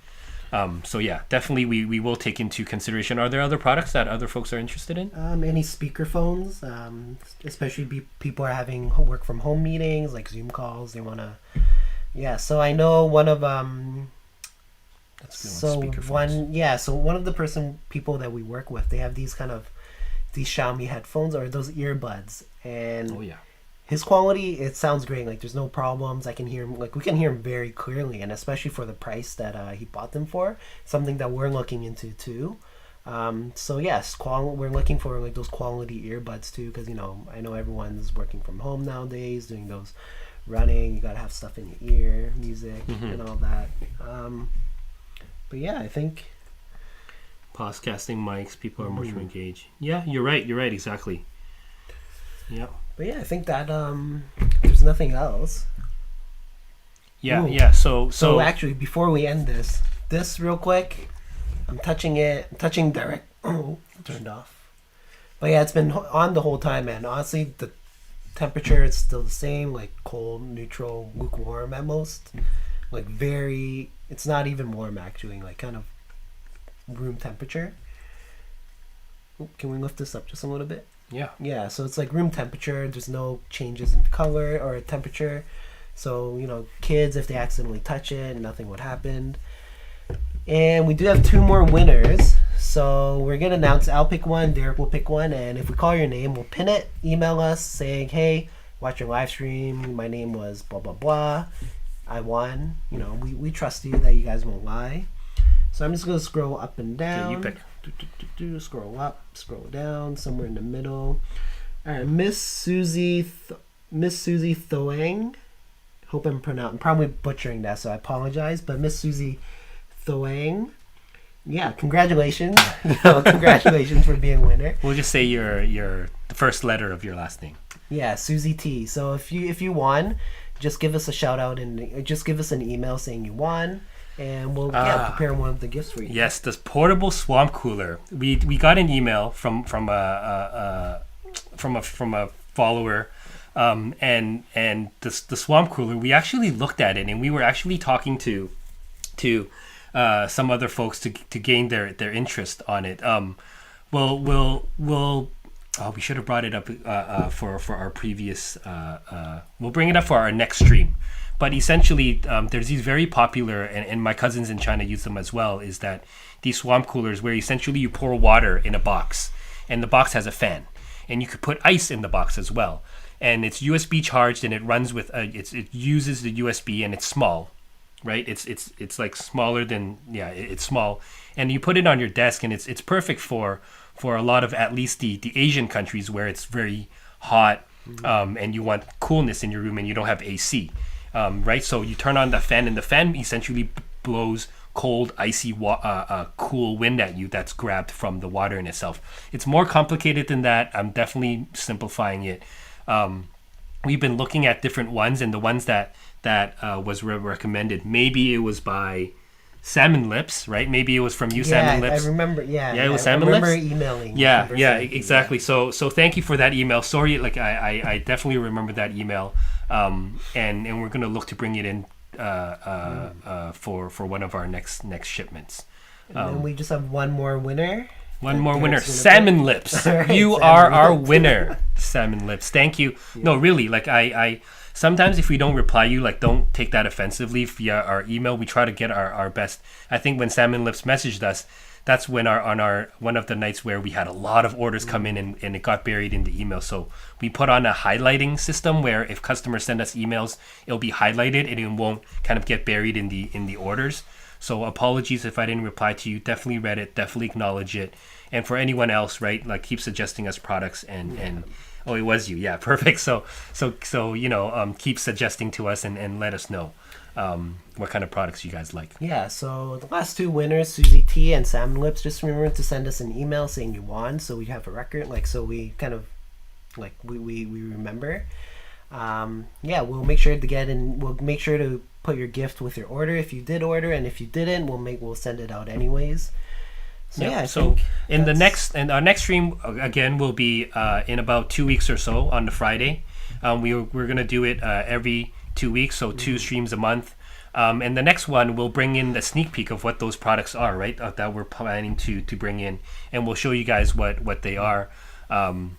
So yeah, definitely we will take into consideration. Are there other products that other folks are interested in? Any speakerphones, especially people are having work from home meetings like Zoom calls. They want to, So I know one of So one of the people that we work with, they have these Xiaomi headphones or those earbuds, and his quality, it sounds great. Like there's no problems. I can hear him. Like we can hear him very clearly, and especially for the price that he bought them for, something that we're looking into too. So yes, we're looking for like those quality earbuds too, because I know everyone's working from home nowadays, doing those running. You gotta have stuff in your ear, music, and all that. But yeah, I think podcasting mics, people are much more engaged. Yeah, you're right, exactly. Yeah. But yeah, I think that there's nothing else. Yeah. Ooh. Yeah. So actually, before we end this real quick, I'm touching direct. Oh, turned off. But yeah, it's been on the whole time, man. Honestly, the temperature is still the same, like cold, neutral, lukewarm at most. Like it's not even warm actually, like kind of room temperature. Ooh, can we lift this up just a little bit? Yeah. Yeah, so it's like room temperature. There's no changes in color or temperature. So, kids, if they accidentally touch it, nothing would happen. And we do have 2 more winners. So we're going to announce, I'll pick one, Derek will pick one. And if we call your name, we'll pin it, email us saying, hey, watch your live stream. My name was blah, blah, blah. I won. We trust you that you guys won't lie. So I'm just going to scroll up and down. Yeah, you pick. Scroll up, scroll down, somewhere in the middle. All right, Miss Susie Thoang. Hope I'm probably butchering that, so I apologize. But Miss Susie Thoang, yeah, congratulations! Congratulations for being a winner. We'll just say the first letter of your last name. Yeah, Susie T. So if you won, just give us a shout out and just give us an email saying you won. And we'll prepare one of the gifts for you. Yes, this portable swamp cooler. We got an email from a follower, and the swamp cooler. We actually looked at it, and we were actually talking to some other folks to gain their interest on it. We should have brought it up for our previous. We'll bring it up for our next stream. But essentially, there's these very popular, and my cousins in China use them as well, is that these swamp coolers where essentially you pour water in a box, and the box has a fan. And you could put ice in the box as well. And it's USB charged, and it runs with, it uses the USB, and it's small, right? It's like smaller than, it's small. And you put it on your desk, and it's perfect for a lot of, at least the Asian countries where it's very hot, and you want coolness in your room, and you don't have AC. Right, so you turn on the fan, and the fan essentially blows cold, icy, cool wind at you that's grabbed from the water in itself. It's more complicated than that. I'm definitely simplifying it. We've been looking at different ones, and the ones that was recommended, maybe it was by Salmon Lips, right? Maybe it was from you, Salmon Lips. I remember. Yeah, it was Salmon Lips. I remember emailing. Yeah, exactly. So thank you for that email. Sorry, I definitely remember that email. And we're gonna look to bring it in for one of our next shipments. And then we just have one more winner. Salmon Lips. Right, you are our winner, Salmon Lips. Thank you. Yeah. No, really, I sometimes if we don't reply you, don't take that offensively via our email. We try to get our best. I think when Salmon Lips messaged us, that's when on our one of the nights where we had a lot of orders come in and it got buried in the email. So we put on a highlighting system where if customers send us emails, it'll be highlighted and it won't kind of get buried in the orders. So apologies if I didn't reply to you. Definitely read it, definitely acknowledge it. And for anyone else, right, keep suggesting us products and oh, it was you. Yeah, perfect. So keep suggesting to us and let us know what kind of products you guys like. Yeah, so the last 2 winners, Susie T and Salmon Lips, just remember to send us an email saying you won, so we have a record, so we kind of we remember. We'll make sure to we'll make sure to put your gift with your order if you did order, and if you didn't, we'll send it out anyways. So our next stream again will be in about 2 weeks or so on the Friday. We're gonna do it every 2 weeks, so 2 streams a month. And the next one we'll bring in the sneak peek of what those products are, right? That we're planning to bring in, and we'll show you guys what they are, and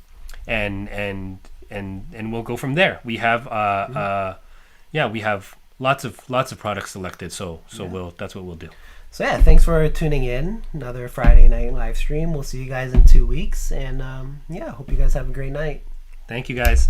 we'll go from there. We have we have lots of products selected, so that's what we'll do. So thanks for tuning in. Another Friday night live stream. We'll see you guys in 2 weeks, and hope you guys have a great night. Thank you guys.